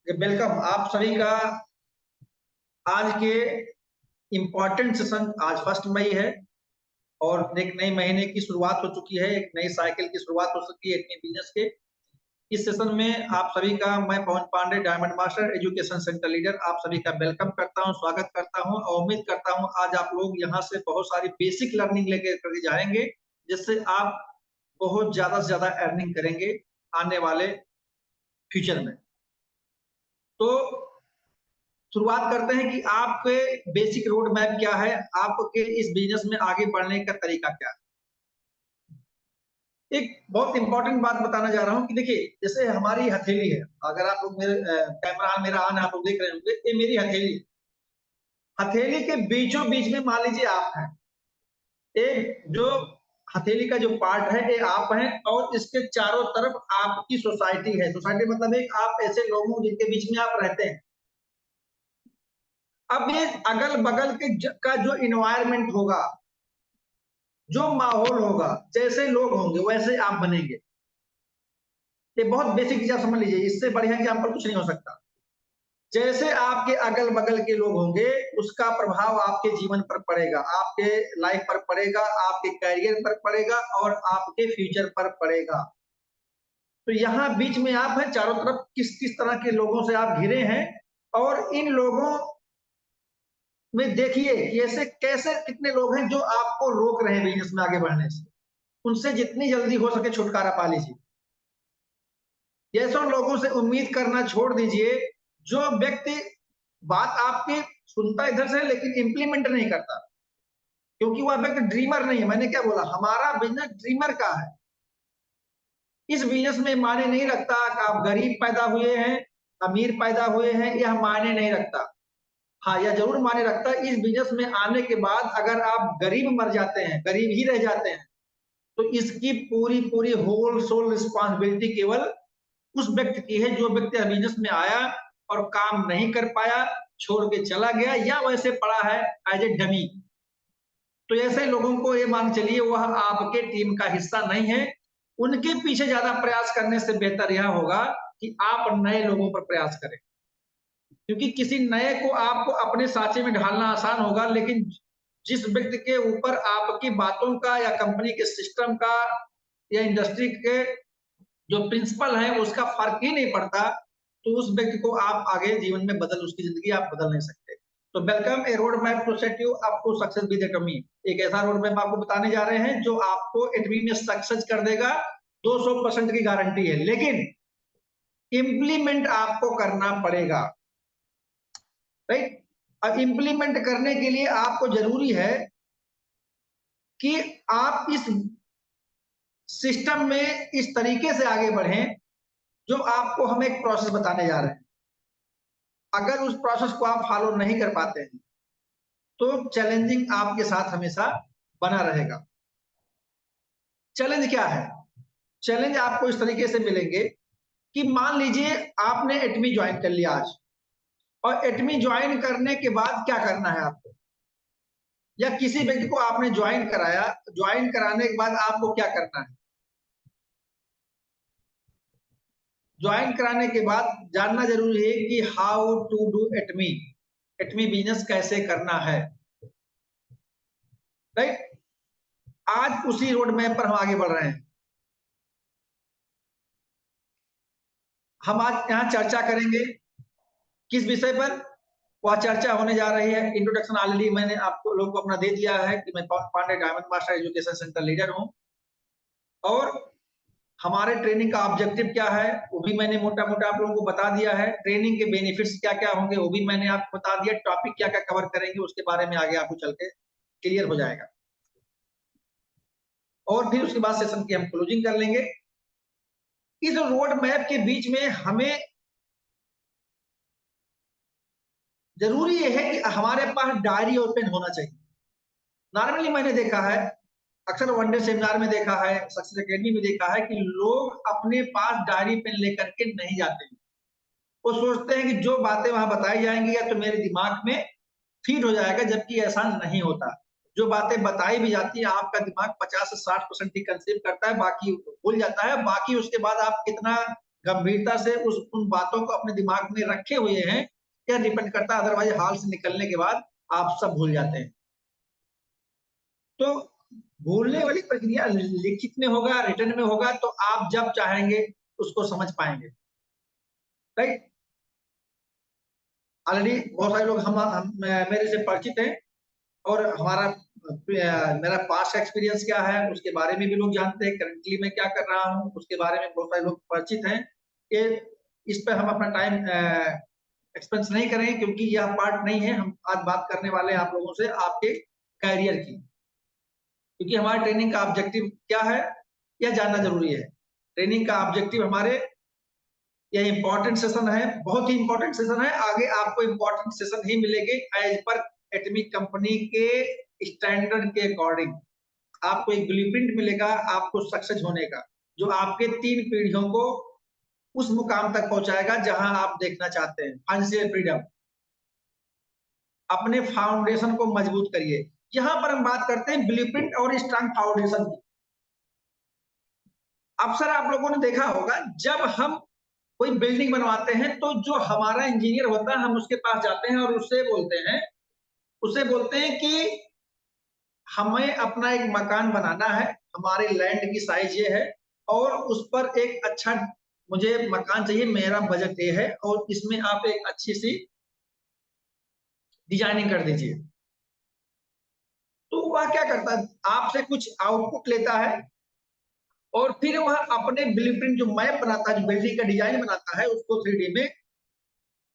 Welcome आप सभी का आज के इम्पोर्टेंट सेशन। आज 1 मई है और एक नए महीने की शुरुआत हो चुकी है, एक नई साइकिल की शुरुआत हो चुकी है अपने बिजनेस के। इस सेशन में आप सभी का मैं Pawan Pandey, diamond master education centre leader, आप सभी का वेलकम करता हूं, स्वागत करता हूं और उम्मीद करता हूं आज आप लोग यहां से बहुत सारी बेसिक लर्निंग लेकर करके जाएंगे, जिससे आप बहुत ज्यादा से ज्यादा अर्निंग करेंगे आने वाले फ्यूचर में। तो शुरुआत करते हैं कि आपके बेसिक रोड मैप क्या है, आपके इस बिजनेस में आगे बढ़ने का तरीका क्या है। एक बहुत इंपॉर्टेंट बात बताना जा रहा हूं कि देखिए, जैसे हमारी हथेली है, अगर आप लोग मेरे कैमरा मेरा ऑन आप लोग देख रहे होंगे, ये मेरी हथेली। हथेली के बीचों बीच में मान लीजिए आप हैं, एक जो हथेली का जो पार्ट है ये आप हैं और इसके चारों तरफ आपकी सोसाइटी है। सोसाइटी मतलब एक आप ऐसे लोग हो जिनके बीच में आप रहते हैं। अब ये अगल बगल के का जो इन्वायरमेंट होगा, जो माहौल होगा, जैसे लोग होंगे वैसे आप बनेंगे। ये बहुत बेसिक चीज आप समझ लीजिए, इससे बढ़िया एग्जाम्पल कुछ नहीं हो सकता। जैसे आपके अगल बगल के लोग होंगे उसका प्रभाव आपके जीवन पर पड़ेगा, आपके लाइफ पर पड़ेगा, आपके करियर पर पड़ेगा और आपके फ्यूचर पर पड़ेगा। तो यहाँ बीच में आप हैं, चारों तरफ किस किस तरह के लोगों से आप घिरे हैं और इन लोगों में देखिए कि ऐसे कैसे कितने लोग हैं जो आपको रोक रहे हैं बिजनेस में आगे बढ़ने से। उनसे जितनी जल्दी हो सके छुटकारा पा लीजिए। ऐसे लोगों से उम्मीद करना छोड़ दीजिए जो व्यक्ति बात आपकी सुनता इधर से लेकिन इंप्लीमेंट नहीं करता, क्योंकि वह व्यक्ति ड्रीमर नहीं है। मैंने क्या बोला, हमारा बिजनेस ड्रीमर का है। इस बिजनेस में मायने नहीं रखता कि आप गरीब पैदा हुए हैं, अमीर पैदा हुए हैं, यह मायने नहीं रखता। हाँ, यह जरूर मायने रखता है, इस बिजनेस में आने के बाद अगर आप गरीब मर जाते हैं, गरीब ही रह जाते हैं, तो इसकी पूरी पूरी होल सोल रिस्पॉन्सिबिलिटी केवल उस व्यक्ति की है जो व्यक्ति बिजनेस में आया और काम नहीं कर पाया, छोड़ के चला गया या वैसे पड़ा है एज ए डमी। तो ऐसे लोगों को ये मान चलिए वह आपके टीम का हिस्सा नहीं है। उनके पीछे ज्यादा प्रयास करने से बेहतर यह होगा कि आप नए लोगों पर प्रयास करें, क्योंकि किसी नए को आपको अपने साँचे में ढालना आसान होगा, लेकिन जिस व्यक्ति के ऊपर आपकी बातों का या कंपनी के सिस्टम का या इंडस्ट्री के जो प्रिंसिपल है उसका फर्क ही नहीं पड़ता, तो उस व्यक्ति को आप आगे जीवन में उसकी जिंदगी आप बदल नहीं सकते। तो welcome a road map to set you up to success with Atomy. एक ऐसा रोड मैप आपको बताने जा रहे हैं जो आपको एटमी में सक्सेस कर देगा, 200% की गारंटी है, लेकिन इंप्लीमेंट आपको करना पड़ेगा। राइट। अब इंप्लीमेंट करने के लिए आपको जरूरी है कि आप इस सिस्टम में इस तरीके से आगे बढ़ें जो आपको हम एक प्रोसेस बताने जा रहे हैं। अगर उस प्रोसेस को आप फॉलो नहीं कर पाते हैं तो चैलेंजिंग आपके साथ हमेशा बना रहेगा। चैलेंज क्या है? चैलेंज आपको इस तरीके से मिलेंगे कि मान लीजिए आपने एटमी ज्वाइन कर लिया आज, और एटमी ज्वाइन करने के बाद क्या करना है आपको, या किसी व्यक्ति को आपने ज्वाइन कराया, ज्वाइन कराने के बाद आपको क्या करना है। ज्वाइन कराने के बाद जानना जरूरी है कि हाउ टू डू एटमी, एटमी बिजनेस कैसे करना है। राइट। आज उसी रोड मैप पर हम आगे बढ़ रहे हैं। हम आज यहाँ चर्चा करेंगे किस विषय पर, वह चर्चा होने जा रही है। इंट्रोडक्शन ऑलरेडी मैंने आपको लोगों को अपना दे दिया है कि मैं Pawan Pandey, diamond master education centre leader हूँ, और हमारे ट्रेनिंग का ऑब्जेक्टिव क्या है वो भी मैंने मोटा मोटा आप लोगों को बता दिया है। ट्रेनिंग के बेनिफिट्स क्या क्या होंगे वो भी मैंने आपको बता दिया। टॉपिक क्या क्या कवर करेंगे उसके बारे में आगे आपको चल के क्लियर हो जाएगा, और फिर उसके बाद सेशन की हम क्लोजिंग कर लेंगे। इस रोड मैप के बीच में हमें जरूरी ये है कि हमारे पास डायरी और पेन होना चाहिए। नॉर्मली मैंने देखा है, अक्सर वन डे सेमिनार में देखा है, सक्सेस एकेडमी में देखा है कि लोग अपने पास डायरी पेन लेकर के नहीं जाते हैं। वो सोचते हैं कि जो बातें वहां बताई जाएंगी या तो मेरे दिमाग में फीड हो जाएगा, जबकि ऐसा नहीं होता। जो बातें बताई भी जाती है आपका दिमाग 50 से 60% ही कंसीव करता है, बाकी भूल जाता है। बाकी उसके बाद आप कितना गंभीरता से उन बातों को अपने दिमाग में रखे हुए हैं, क्या डिपेंड करता है, अदरवाइज हाल से निकलने के बाद आप सब भूल जाते हैं। तो भूलने वाली प्रक्रिया लिखित में होगा, रिटर्न में होगा, तो आप जब चाहेंगे उसको समझ पाएंगे, राइट। ऑलरेडी बहुत सारे लोग हम मेरे से परिचित हैं, और मेरा पास्ट एक्सपीरियंस क्या है उसके बारे में भी लोग जानते हैं, करंटली मैं क्या कर रहा हूँ उसके बारे में बहुत सारे लोग परिचित हैं। कि इस पर हम अपना टाइम एक्सपेंस नहीं करेंगे, क्योंकि यह पार्ट नहीं है। हम आज बात करने वाले हैं आप लोगों से आपके कैरियर की, क्योंकि हमारे ट्रेनिंग का ऑब्जेक्टिव क्या है यह जानना जरूरी है। ट्रेनिंग का ऑब्जेक्टिव हमारे, यह इंपॉर्टेंट सेशन है, बहुत ही इंपॉर्टेंट सेशन है। आगे आपको इंपॉर्टेंट सेशन ही मिलेंगे एज पर एटॉमिक कंपनी के स्टैंडर्ड के अकॉर्डिंग। आपको एक ब्लूप्रिंट मिलेगा आपको सक्सेस होने का, जो आपके 3 पीढ़ियों को उस मुकाम तक पहुंचाएगा जहां आप देखना चाहते हैं। फाइनेंशियल फ्रीडम, अपने फाउंडेशन को मजबूत करिए। यहां पर हम बात करते हैं ब्लूप्रिंट और स्ट्रांग फाउंडेशन की। अक्सर आप लोगों ने देखा होगा, जब हम कोई बिल्डिंग बनवाते हैं तो जो हमारा इंजीनियर होता है हम उसके पास जाते हैं और उससे बोलते हैं कि हमें अपना एक मकान बनाना है, हमारे लैंड की साइज ये है और उस पर एक अच्छा मुझे मकान चाहिए, मेरा बजट ये है और इसमें आप एक अच्छी सी डिजाइनिंग कर दीजिए। तो वह क्या करता है, आपसे कुछ आउटपुट लेता है और फिर वह अपने ब्लूप्रिंट जो मैप बनाता है, जो बिल्डिंग का डिजाइन बनाता है उसको 3D में,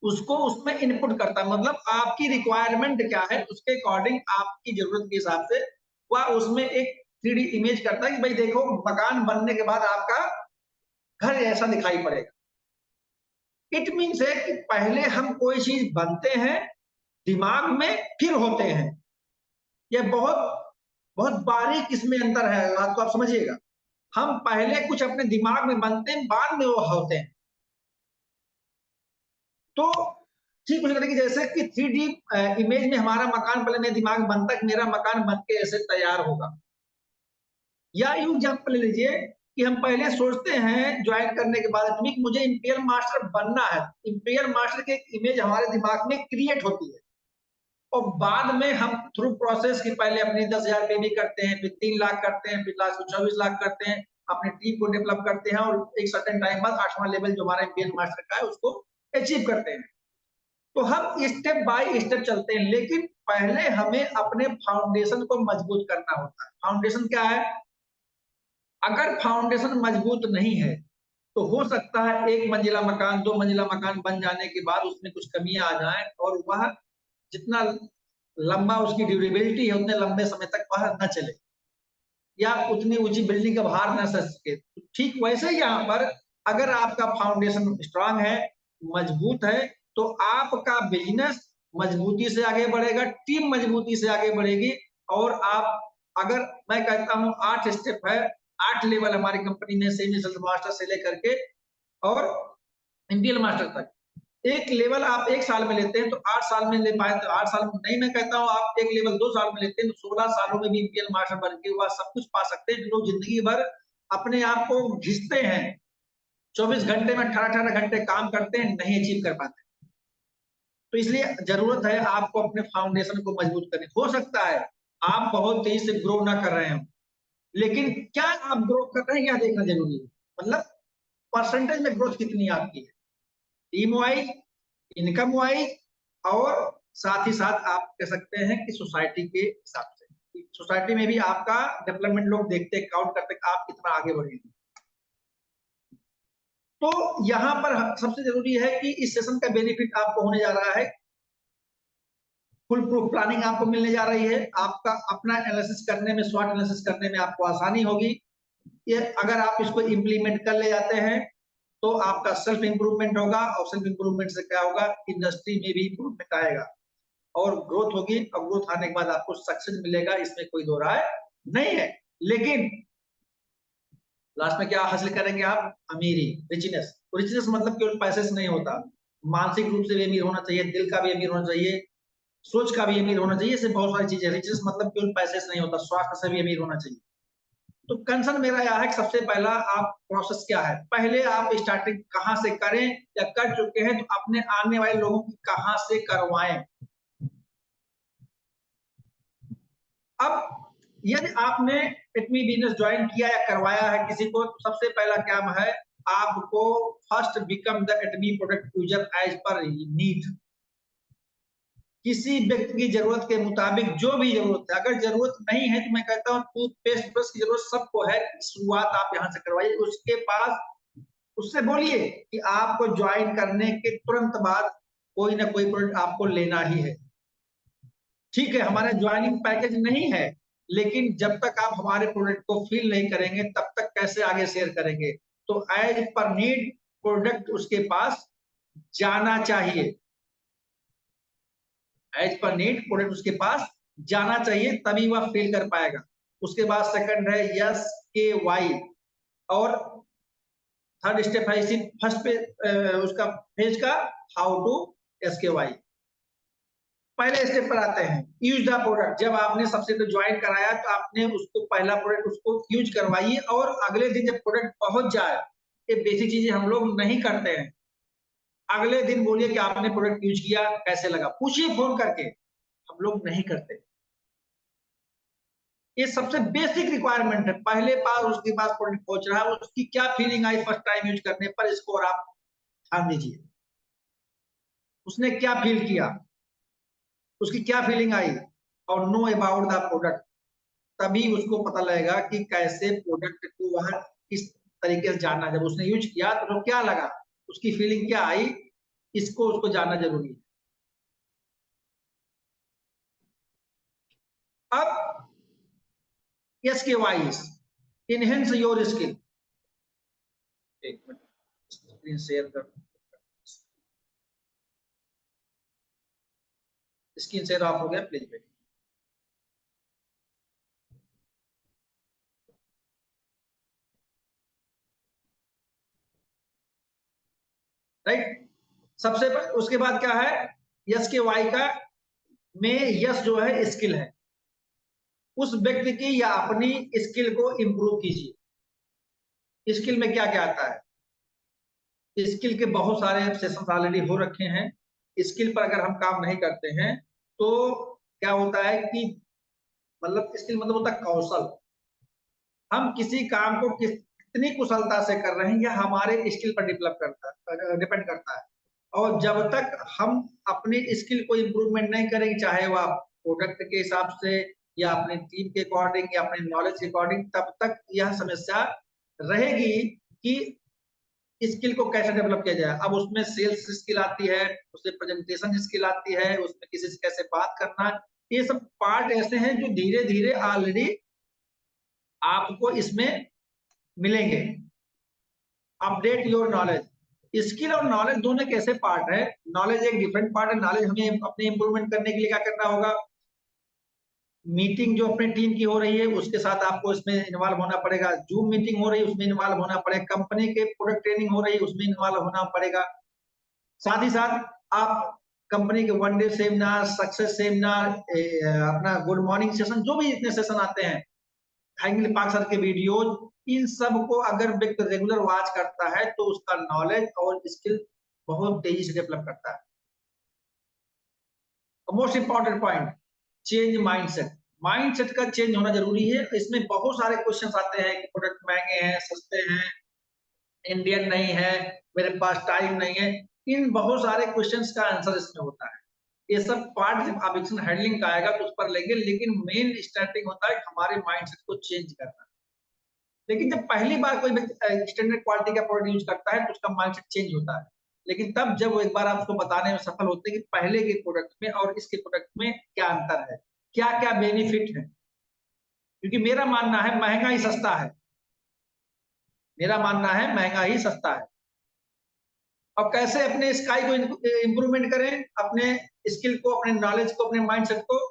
उसको उसमें इनपुट करता है। मतलब आपकी रिक्वायरमेंट क्या है उसके अकॉर्डिंग, आपकी जरूरत के हिसाब से वह उसमें एक 3D इमेज करता है कि भाई देखो मकान बनने के बाद आपका घर ऐसा दिखाई पड़ेगा। इट मीन्स है कि पहले हम कोई चीज बनते हैं दिमाग में, फिर होते हैं। यह बहुत बहुत बारीक इसमें अंतर है, बात को आप समझिएगा। हम पहले कुछ अपने दिमाग में बनते हैं, बाद में वो होते हैं। तो ठीक उसी तरह की जैसे कि 3D इमेज में हमारा मकान पहले मेरे दिमाग में बनता है कि मेरा मकान बन के ऐसे तैयार होगा। या यूं एग्जाम्पल ले लीजिए कि हम पहले सोचते हैं ज्वाइन करने के बाद कि मुझे इंपीरियल मास्टर बनना है। इंपीरियल मास्टर की एक इमेज हमारे दिमाग में क्रिएट होती है और बाद में हम थ्रू प्रोसेस की पहले अपनी 10,000 पे भी करते हैं, फिर 3 लाख करते हैं, फिर लास्ट को 24 लाख करते हैं, अपने टीम को डेवलप करते हैं और एक सर्टेन टाइम बाद 8वां लेवल जो हमारा इंपीरियल मास्टर का है उसको अचीव करते हैं। तो हम स्टेप बाय स्टेप चलते हैं, लेकिन पहले हमें अपने फाउंडेशन को मजबूत करना होता है। फाउंडेशन क्या है? अगर फाउंडेशन मजबूत नहीं है तो हो सकता है 1 मंजिला मकान, 2 मंजिला मकान बन जाने के बाद उसमें कुछ कमियां आ जाएं और वह जितना लंबा उसकी ड्यूरेबिलिटी है उतने लंबे समय तक वह न चले या उतनी ऊंची बिल्डिंग का भार न सह सके। ठीक वैसे ही यहाँ पर अगर आपका फाउंडेशन स्ट्रांग है, मजबूत है, तो आपका बिजनेस मजबूती से आगे बढ़ेगा, टीम मजबूती से आगे बढ़ेगी। और आप, अगर मैं कहता हूं 8 स्टेप है, 8 लेवल हमारी कंपनी में सेमी मास्टर से लेकर के और इंपीरियल मास्टर तक। एक लेवल आप 1 साल में लेते हैं तो 8 साल में ले पाए तो 8 साल में नहीं, मैं कहता हूं आप एक लेवल 2 साल में लेते हैं तो 16 सालों में भी इंपीरियल मास्टर बन के वह सब कुछ पा सकते हैं। जो लोग जिंदगी भर अपने आप को घिसते हैं, 24 घंटे में 18-18 घंटे काम करते हैं, नहीं अचीव कर पाते। तो इसलिए जरूरत है आपको अपने फाउंडेशन को मजबूत करने। हो सकता है आप बहुत तेजी से ग्रो ना कर रहे हो, लेकिन क्या आप ग्रो कर रहे हैं यह देखना जरूरी है। मतलब परसेंटेज में ग्रोथ कितनी आपकी है, टीम वाइज, इनकम वाइज, और साथ ही साथ आप कह सकते हैं कि सोसाइटी के हिसाब से। सोसाइटी में भी आपका डेवलपमेंट लोग देखते हैं, काउंट करते हैं आप कितना आगे बढ़े। तो यहाँ पर सबसे जरूरी है कि इस सेशन का बेनिफिट आपको होने जा रहा है, फुल प्रूफ प्लानिंग आपको मिलने जा रही है। आपका अपना एनालिसिस करने में, स्वॉट एनालिसिस करने में आपको आसानी होगी। ये अगर आप इसको इम्प्लीमेंट कर ले जाते हैं तो आपका सेल्फ इंप्रूवमेंट होगा और सेल्फ इंप्रूवमेंट से क्या होगा, इंडस्ट्री में भी इंप्रूवमेंट आएगा और ग्रोथ होगी। और ग्रोथ आने के बाद आपको सक्सेस मिलेगा, इसमें कोई दो राय नहीं है। लेकिन लास्ट में क्या हासिल करेंगे आप? अमीरी, रिचनेस। रिचनेस मतलब केवल पैसे से नहीं होता, मानसिक रूप से भी अमीर होना चाहिए, दिल का भी अमीर होना चाहिए, सोच का भी अमीर होना चाहिए। इससे बहुत सारी चीजें। रिचनेस मतलब केवल पैसे से नहीं होता, स्वास्थ्य से भी अमीर होना चाहिए। तो कंसर्न मेरा यह है कि सबसे पहला आप प्रोसेस क्या है, पहले आप स्टार्टिंग कहाँ से करें, या कर चुके हैं तो अपने आने वाले लोगों की कहाँ से करवाएं। अब यदि आपने इतनी बिजनेस ज्वाइन किया या करवाया है किसी को, तो सबसे पहला काम है आपको first become the Atomy product user as per need. किसी व्यक्ति की जरूरत के मुताबिक जो भी जरूरत है, अगर जरूरत नहीं है तो मैं कहता हूँ टूथपेस्ट ब्रश की जरूरत सबको है, शुरुआत आप यहाँ से करवाइए। उसके पास उससे बोलिए कि आपको ज्वाइन करने के तुरंत बाद कोई ना कोई प्रोडक्ट आपको लेना ही है। ठीक है, हमारा ज्वाइनिंग पैकेज नहीं है, लेकिन जब तक आप हमारे प्रोडक्ट को फील नहीं करेंगे तब तक कैसे आगे शेयर करेंगे। तो एज पर नीड प्रोडक्ट उसके पास जाना चाहिए, एज पर नीड प्रोडक्ट उसके पास जाना चाहिए, तभी वह फील कर पाएगा। उसके बाद सेकंड है यस के वाई, और थर्ड स्टेप है इसी फर्स्ट पे उसका पेज का हाउ टू एस के वाई। पहले स्टेप पर आते हैं, यूज द प्रोडक्ट। जब आपने सबसे पहले ज्वाइन कराया तो आपने उसको पहला प्रोडक्ट उसको यूज करवाइए, और अगले दिन जब प्रोडक्ट पहुंच जाए, ये बेसिक चीजें हम लोग नहीं करते हैं। अगले दिन बोलिए कि आपने प्रोडक्ट यूज किया, कैसे लगा, पूछिए फोन करके, हम लोग नहीं करते। ये सबसे बेसिक रिक्वायरमेंट है। पहले बार उसके पास प्रोडक्ट पहुंच रहा है, उसकी क्या फीलिंग आई फर्स्ट टाइम यूज करने पर, इसको और आप ध्यान दीजिए। उसने क्या फील किया, उसकी क्या फीलिंग आई, और नो अबाउट द प्रोडक्ट, तभी उसको पता लगेगा कि कैसे प्रोडक्ट को वह किस तरीके से जानना। जब उसने यूज किया तो उसको क्या लगा, उसकी फीलिंग क्या आई, इसको उसको जानना जरूरी है। अब यस के वाइज इनहेंस योर स्किल। एक मिनट स्क्रीन शेयर कर, स्क्रीन शेयर ऑफ हो गया, प्लीज वेट। राइट, सबसे उसके बाद क्या है, यस के वाई का में यस जो है स्किल है, उस व्यक्ति की या अपनी स्किल को इंप्रूव कीजिए। स्किल में क्या क्या आता है, स्किल के बहुत सारे सेशन ऑलरेडी हो रखे हैं। स्किल पर अगर हम काम नहीं करते हैं तो क्या होता है कि, मतलब स्किल मतलब होता है कौशल। हम किसी काम को कितनी कुशलता से कर रहे हैं यह हमारे स्किल पर डेवलप करता है, डिपेंड करता है। और जब तक हम अपनी स्किल को इम्प्रूवमेंट नहीं करेंगे, चाहे वह प्रोडक्ट के हिसाब से या अपने टीम के अकॉर्डिंग या अपने नॉलेज के अकॉर्डिंग, तब तक यह समस्या रहेगी कि स्किल को कैसे डेवलप किया जाए। अब उसमें सेल्स स्किल आती है, उसमें प्रेजेंटेशन स्किल आती है, उसमें किसी से कैसे बात करना, ये सब पार्ट ऐसे हैं जो धीरे धीरे ऑलरेडी आपको इसमें मिलेंगे। अपडेट योर नॉलेज, स्किल और नॉलेज दोनों कैसे पार्ट है। नॉलेज एक डिफरेंट पार्ट है, नॉलेज हमें अपने इंप्रूवमेंट करने के लिए क्या करना होगा, मीटिंग जो अपने टीम की हो रही है उसके साथ आपको इसमें इन्वॉल्व होना पड़ेगा, जूम मीटिंग हो रही है उसमें इन्वॉल्व होना पड़ेगा, कंपनी के प्रोडक्ट ट्रेनिंग हो रही है उसमें इन्वॉल्व होना पड़ेगा। साथ ही साथ आप कंपनी के one day seminar, success seminar, अपना गुड मॉर्निंग सेशन, जो भी इतने सेशन आते हैं, हैंगली पार्क सर के वीडियोज, इन सब को अगर व्यक्ति रेगुलर वॉच करता है तो उसका नॉलेज और स्किल बहुत तेजी से डेवलप करता है। Most important point, change mindset. Mindset का चेंज होना जरूरी है। इसमें बहुत सारे क्वेश्चंस आते हैं कि प्रोडक्ट महंगे हैं, सस्ते हैं, इंडियन नहीं है, मेरे पास टाइम नहीं है। इन बहुत सारे क्वेश्चंस का आंसर इसमें होता है। ये सब पार्ट जब ऑब्जेक्शन हैंडलिंग का आएगा तो उस पर लेंगे, लेकिन मेन स्टार्टिंग होता है हमारे माइंडसेट को चेंज करना। लेकिन जब पहली बार कोई स्टैंडर्ड क्वालिटी का प्रोडक्ट यूज करता है तो उसका माइंडसेट चेंज होता है। लेकिन तब जब वो एक बार आप उसको बताने में सफल होते हैं कि पहले के प्रोडक्ट में और इसके प्रोडक्ट में क्या अंतर है, क्या क्या बेनिफिट है। क्योंकि मेरा मानना है महंगा ही सस्ता है, मेरा मानना है महंगा ही सस्ता है। और कैसे अपने स्काई को इंप्रूवमेंट करें, अपने स्किल को, अपने नॉलेज को, अपने माइंडसेट को।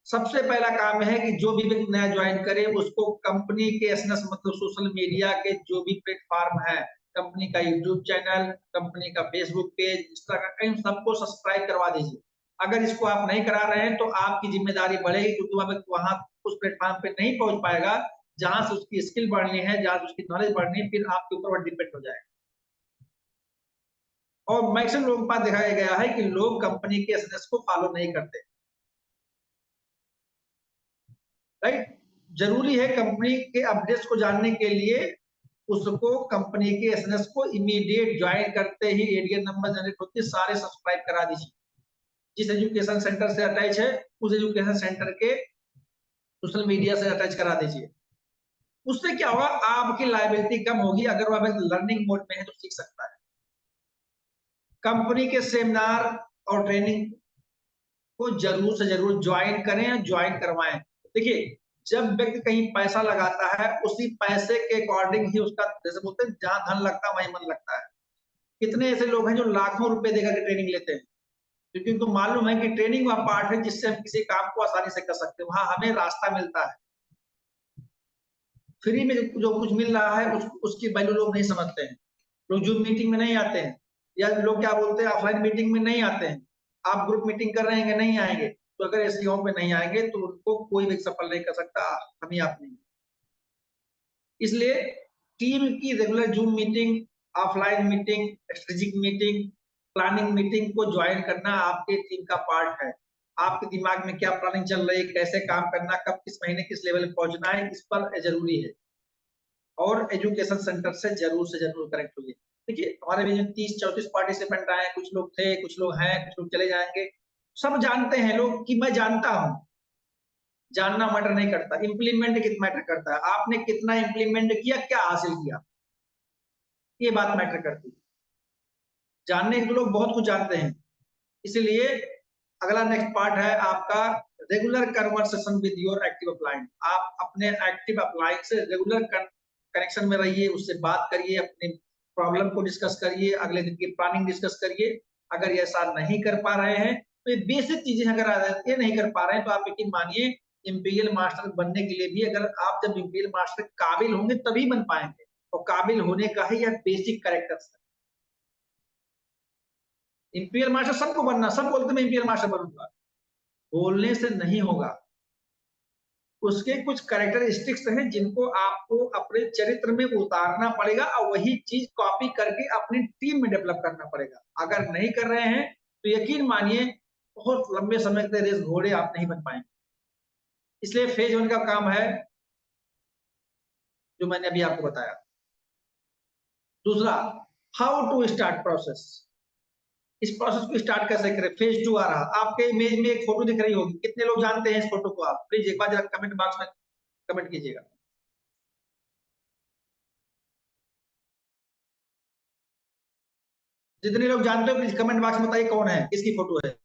सबसे पहला काम है कि जो भी व्यक्ति नया ज्वाइन करे उसको कंपनी के एसएनएस मतलब सोशल मीडिया के जो भी प्लेटफॉर्म है, कंपनी का यूट्यूब चैनल, कंपनी का फेसबुक पेज, इंस्टाग्राम, इन सबको सब्सक्राइब करवा दीजिए। अगर इसको आप नहीं करा रहे हैं तो आपकी जिम्मेदारी बढ़ेगी, क्योंकि वह व्यक्ति वहां उस प्लेटफॉर्म पे नहीं पहुंच पाएगा जहां से उसकी स्किल बढ़नी है, जहां से उसकी नॉलेज बढ़नी है, फिर आपके ऊपर वो डिपेंड हो जाएगा। और मैक्सिमम लोगों के पास दिखाया गया है कि लोग कंपनी के एसएनएस को फॉलो नहीं करते, राइट। जरूरी है कंपनी के अपडेट्स को जानने के लिए उसको कंपनी के एसएनएस को इमीडिएट ज्वाइन करते ही एडीएन नंबर जनरेट होती है, सारे सब्सक्राइब करा दीजिए। जिस एजुकेशन सेंटर से अटैच है उस एजुकेशन सेंटर के सोशल मीडिया से अटैच करा दीजिए। उससे क्या होगा, आपकी लायबिलिटी कम होगी। अगर वह लर्निंग मोड में है तो सीख सकता है। कंपनी के सेमिनार और ट्रेनिंग को जरूर से जरूर ज्वाइन करें, ज्वाइन करवाएं। देखिए, जब व्यक्ति कहीं पैसा लगाता है उसी पैसे के अकॉर्डिंग ही उसका, जैसे बोलते हैं जहां धन लगता है वहीं मन लगता है। कितने ऐसे लोग हैं जो लाखों रुपए देकर के ट्रेनिंग लेते हैं, क्योंकि उनको मालूम है कि ट्रेनिंग वह पार्ट है जिससे हम किसी काम को आसानी से कर सकते हैं, वहां हमें रास्ता मिलता है। फ्री में जो कुछ मिल रहा है उसकी वैल्यू लोग नहीं समझते हैं। लोग जूम मीटिंग में नहीं आते हैं, या लोग क्या बोलते हैं ऑफलाइन मीटिंग में नहीं आते हैं। आप ग्रुप मीटिंग कर रहे हैं नहीं आएंगे, तो अगर एसईओ पे नहीं आएंगे तो उनको कोई भी सफल नहीं कर सकता, हम ही आप नहीं। इसलिए टीम की regular zoom meeting, offline meeting, strategic meeting, planning meeting को ज्वाइन करना आपके टीम का पार्ट है। आपके दिमाग में क्या प्लानिंग चल रही है, कैसे काम करना, कब किस महीने किस लेवल पे पहुंचना है, इस पर जरूरी है। और एजुकेशन सेंटर से जरूर कनेक्ट हुई। देखिए, हमारे बीच में 30-34 पार्टिसिपेंट आए, कुछ लोग थे, कुछ लोग हैं, कुछ लोग चले जाएंगे। सब जानते हैं लोग कि मैं जानता हूं। जानना मैटर नहीं करता, इंप्लीमेंट कितना मैटर करता है। आपने कितना इंप्लीमेंट किया, क्या हासिल किया, ये बात मैटर करती है। जानने के लोग बहुत कुछ जानते हैं। इसलिए अगला नेक्स्ट पार्ट है आपका regular conversation with your active upline. आप अपने एक्टिव अपलाइंट से रेगुलर कनेक्शन में रहिए, उससे बात करिए, अपने प्रॉब्लम को डिस्कस करिए, अगले दिन की प्लानिंग डिस्कस करिए। अगर ये ऐसा नहीं कर पा रहे हैं तो ये बेसिक चीजें अगर ये नहीं कर पा रहे हैं तो आप यकीन मानिए इंपीरियल मास्टर बनने के लिए भी, अगर आप जब इंपीरियल मास्टर काबिल होंगे तभी बन पाएंगे। और काबिल होने का ही यह बेसिक कैरेक्टर्स है। इंपीरियल मास्टर सबको बनना, सब बोलते मैं इंपीरियल मास्टर बनूंगा, बोलने से नहीं होगा। उसके कुछ कैरेक्टरिस्टिक्स हैं जिनको आपको अपने चरित्र में उतारना पड़ेगा और वही चीज कॉपी करके अपनी टीम में डेवलप करना पड़ेगा। अगर नहीं कर रहे हैं तो यकीन मानिए बहुत लंबे समय तक रेस घोड़े आप नहीं बन पाएंगे। इसलिए फेज 1 का काम है जो मैंने अभी आपको बताया। दूसरा, हाउ टू स्टार्ट प्रोसेस। इस प्रोसेस को स्टार्ट कैसे करें। फेज 2 आ रहा, आपके इमेज में एक फोटो दिख रही होगी, कितने लोग जानते हैं इस फोटो को। आप प्लीज एक बार जरा कमेंट बॉक्स में कमेंट कीजिएगा। जितने लोग जानते हो प्लीज कमेंट बॉक्स में बताइए कौन है, किसकी फोटो है।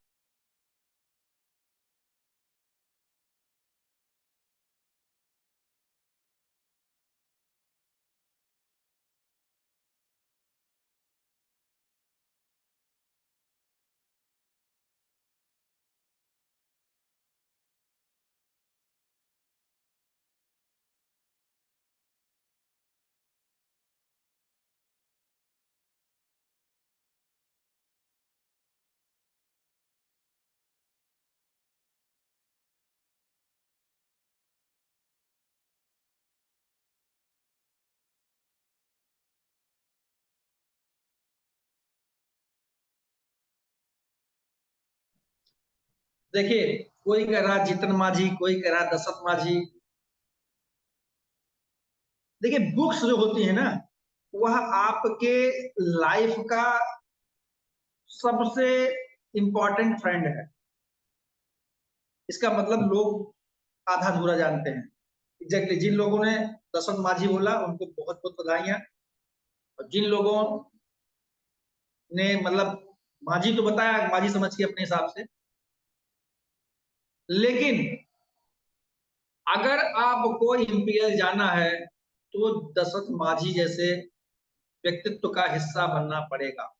देखिए, कोई कह रहा जीतन माझी, कोई कह रहा दशरथ माझी। देखिए, बुक्स जो होती है ना, वह आपके लाइफ का सबसे इंपॉर्टेंट फ्रेंड है। इसका मतलब लोग आधा अधूरा जानते हैं। एग्जैक्टली जिन लोगों ने दशरथ माझी बोला उनको बहुत बहुत बधाइयां। और जिन लोगों ने मतलब माझी तो बताया, माझी समझ के अपने हिसाब से, लेकिन अगर आपको इंपीरियल जाना है तो दशरथ माझी जैसे व्यक्तित्व का हिस्सा बनना पड़ेगा।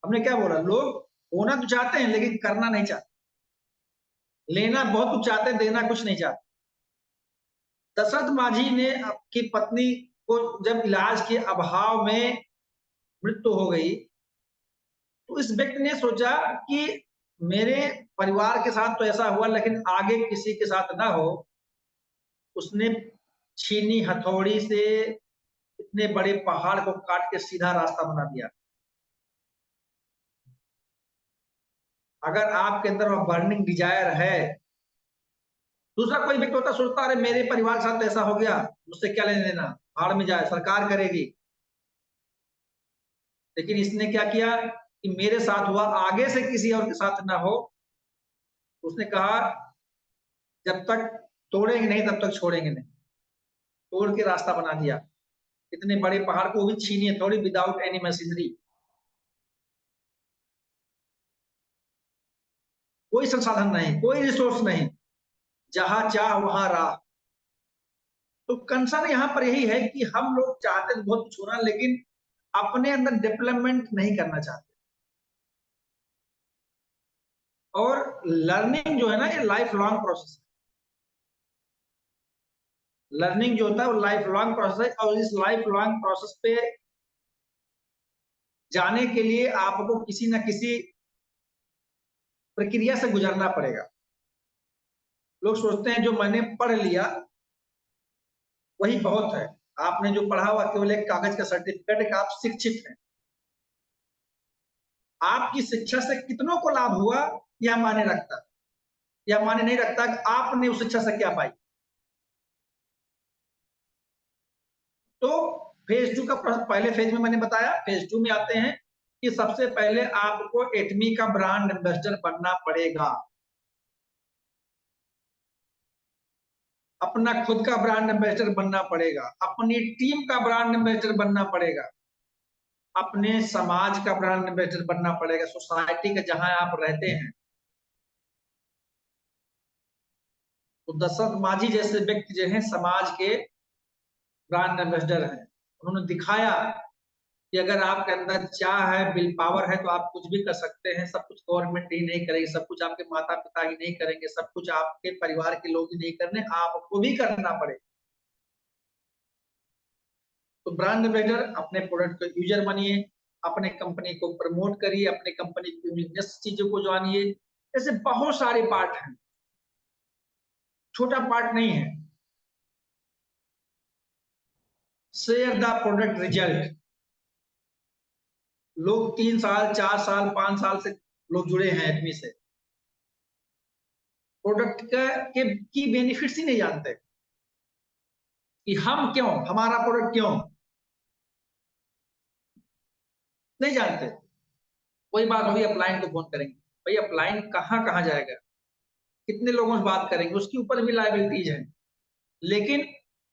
हमने क्या बोला, लोग होना तो चाहते हैं लेकिन करना नहीं चाहते। लेना बहुत कुछ चाहते हैं, देना कुछ नहीं चाहते। दशरथ माझी ने आपकी पत्नी को जब इलाज के अभाव में मृत्यु हो गई तो इस व्यक्ति ने सोचा कि मेरे परिवार के साथ तो ऐसा हुआ, लेकिन आगे किसी के साथ ना हो। उसने छीनी हथौड़ी से इतने बड़े पहाड़ को काट के सीधा रास्ता बना दिया। अगर आपके अंदर वो बर्निंग डिजायर है, दूसरा कोई व्यक्ति होता सोचता अरे मेरे परिवार के साथ ऐसा हो गया, मुझसे क्या लेने देना, भाड़ में जाए, सरकार करेगी। लेकिन इसने क्या किया कि मेरे साथ हुआ, आगे से किसी और के साथ ना हो। उसने कहा जब तक तोड़ेंगे नहीं तब तक छोड़ेंगे नहीं। तोड़ के रास्ता बना दिया, इतने बड़े पहाड़ को भी छीनिए थोड़ी, विदाउट एनी मशीनरी। कोई संसाधन नहीं, कोई रिसोर्स नहीं, जहां चाह वहां राह। तो कंसर्न यहाँ पर यही है कि हम लोग चाहते हैं बहुत कुछ होना, लेकिन अपने अंदर डेवलपमेंट नहीं करना चाहते। और लर्निंग जो है ना, ये लाइफ लॉन्ग प्रोसेस है। लर्निंग जो होता है वो लाइफ लॉन्ग प्रोसेस है, और इस लाइफ लॉन्ग प्रोसेस पे जाने के लिए आपको किसी न किसी प्रक्रिया से गुजरना पड़ेगा। लोग सोचते हैं जो मैंने पढ़ लिया वही बहुत है। आपने जो पढ़ा हुआ केवल एक कागज का सर्टिफिकेट है कि आप शिक्षित हैं। आपकी शिक्षा से कितनों को लाभ हुआ यह मायने रखता है, यह मायने नहीं रखता कि आपने उस शिक्षा से क्या पाई। तो फेज 2 का पहले फेज में मैंने बताया, फेज 2 में आते हैं कि सबसे पहले आपको एटमी का ब्रांड एम्बेसडर बनना पड़ेगा। अपना खुद का ब्रांड एम्बेसडर बनना पड़ेगा, अपनी टीम का ब्रांड एम्बेसडर बनना पड़ेगा, अपने समाज का ब्रांड एम्बेसडर बनना पड़ेगा, सोसाइटी के जहां आप रहते हैं। तो दशरथ माझी जैसे व्यक्ति जो है समाज के ब्रांड एम्बेसडर हैं। उन्होंने दिखाया कि अगर आपके अंदर चाह है, विल पावर है, तो आप कुछ भी कर सकते हैं। सब कुछ गवर्नमेंट ही नहीं करेगी, सब कुछ आपके माता पिता ही नहीं करेंगे, सब कुछ आपके परिवार के लोग ही नहीं करने, आपको भी करना पड़ेगा। तो ब्रांड एम्बेसडर, अपने प्रोडक्ट का यूजर बनिए, अपने कंपनी को प्रमोट करिए, अपने कंपनी की यूनिकनेस चीजों को जानिए। ऐसे बहुत सारे पार्ट हैं, छोटा पार्ट नहीं है। Share the product result. लोग 3 साल 4 साल 5 साल से लोग जुड़े हैं एडमी से, प्रोडक्ट का के की बेनिफिट्स ही नहीं जानते कि हम क्यों, हमारा प्रोडक्ट क्यों, नहीं जानते। कोई बात होगी, अपलाइन को फोन करेंगे, भाई अपलाइन कहाँ कहाँ जाएगा, कितने लोगों से बात करेंगे, उसके ऊपर भी लायबिलिटीज है। लेकिन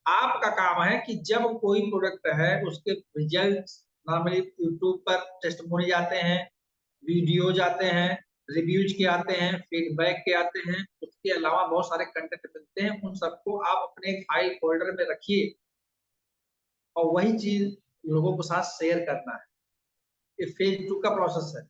आपका काम है कि जब कोई प्रोडक्ट है उसके रिजल्ट नॉर्मली यूट्यूब पर टेस्टिमोनी आते हैं, वीडियो जाते हैं, रिव्यूज के आते हैं, फीडबैक के आते हैं, उसके अलावा बहुत सारे कंटेंट मिलते हैं। उन सबको आप अपने एक फाइल फोल्डर में रखिए और वही चीज लोगों के साथ शेयर करना है। ये फेज 2 का प्रोसेस है।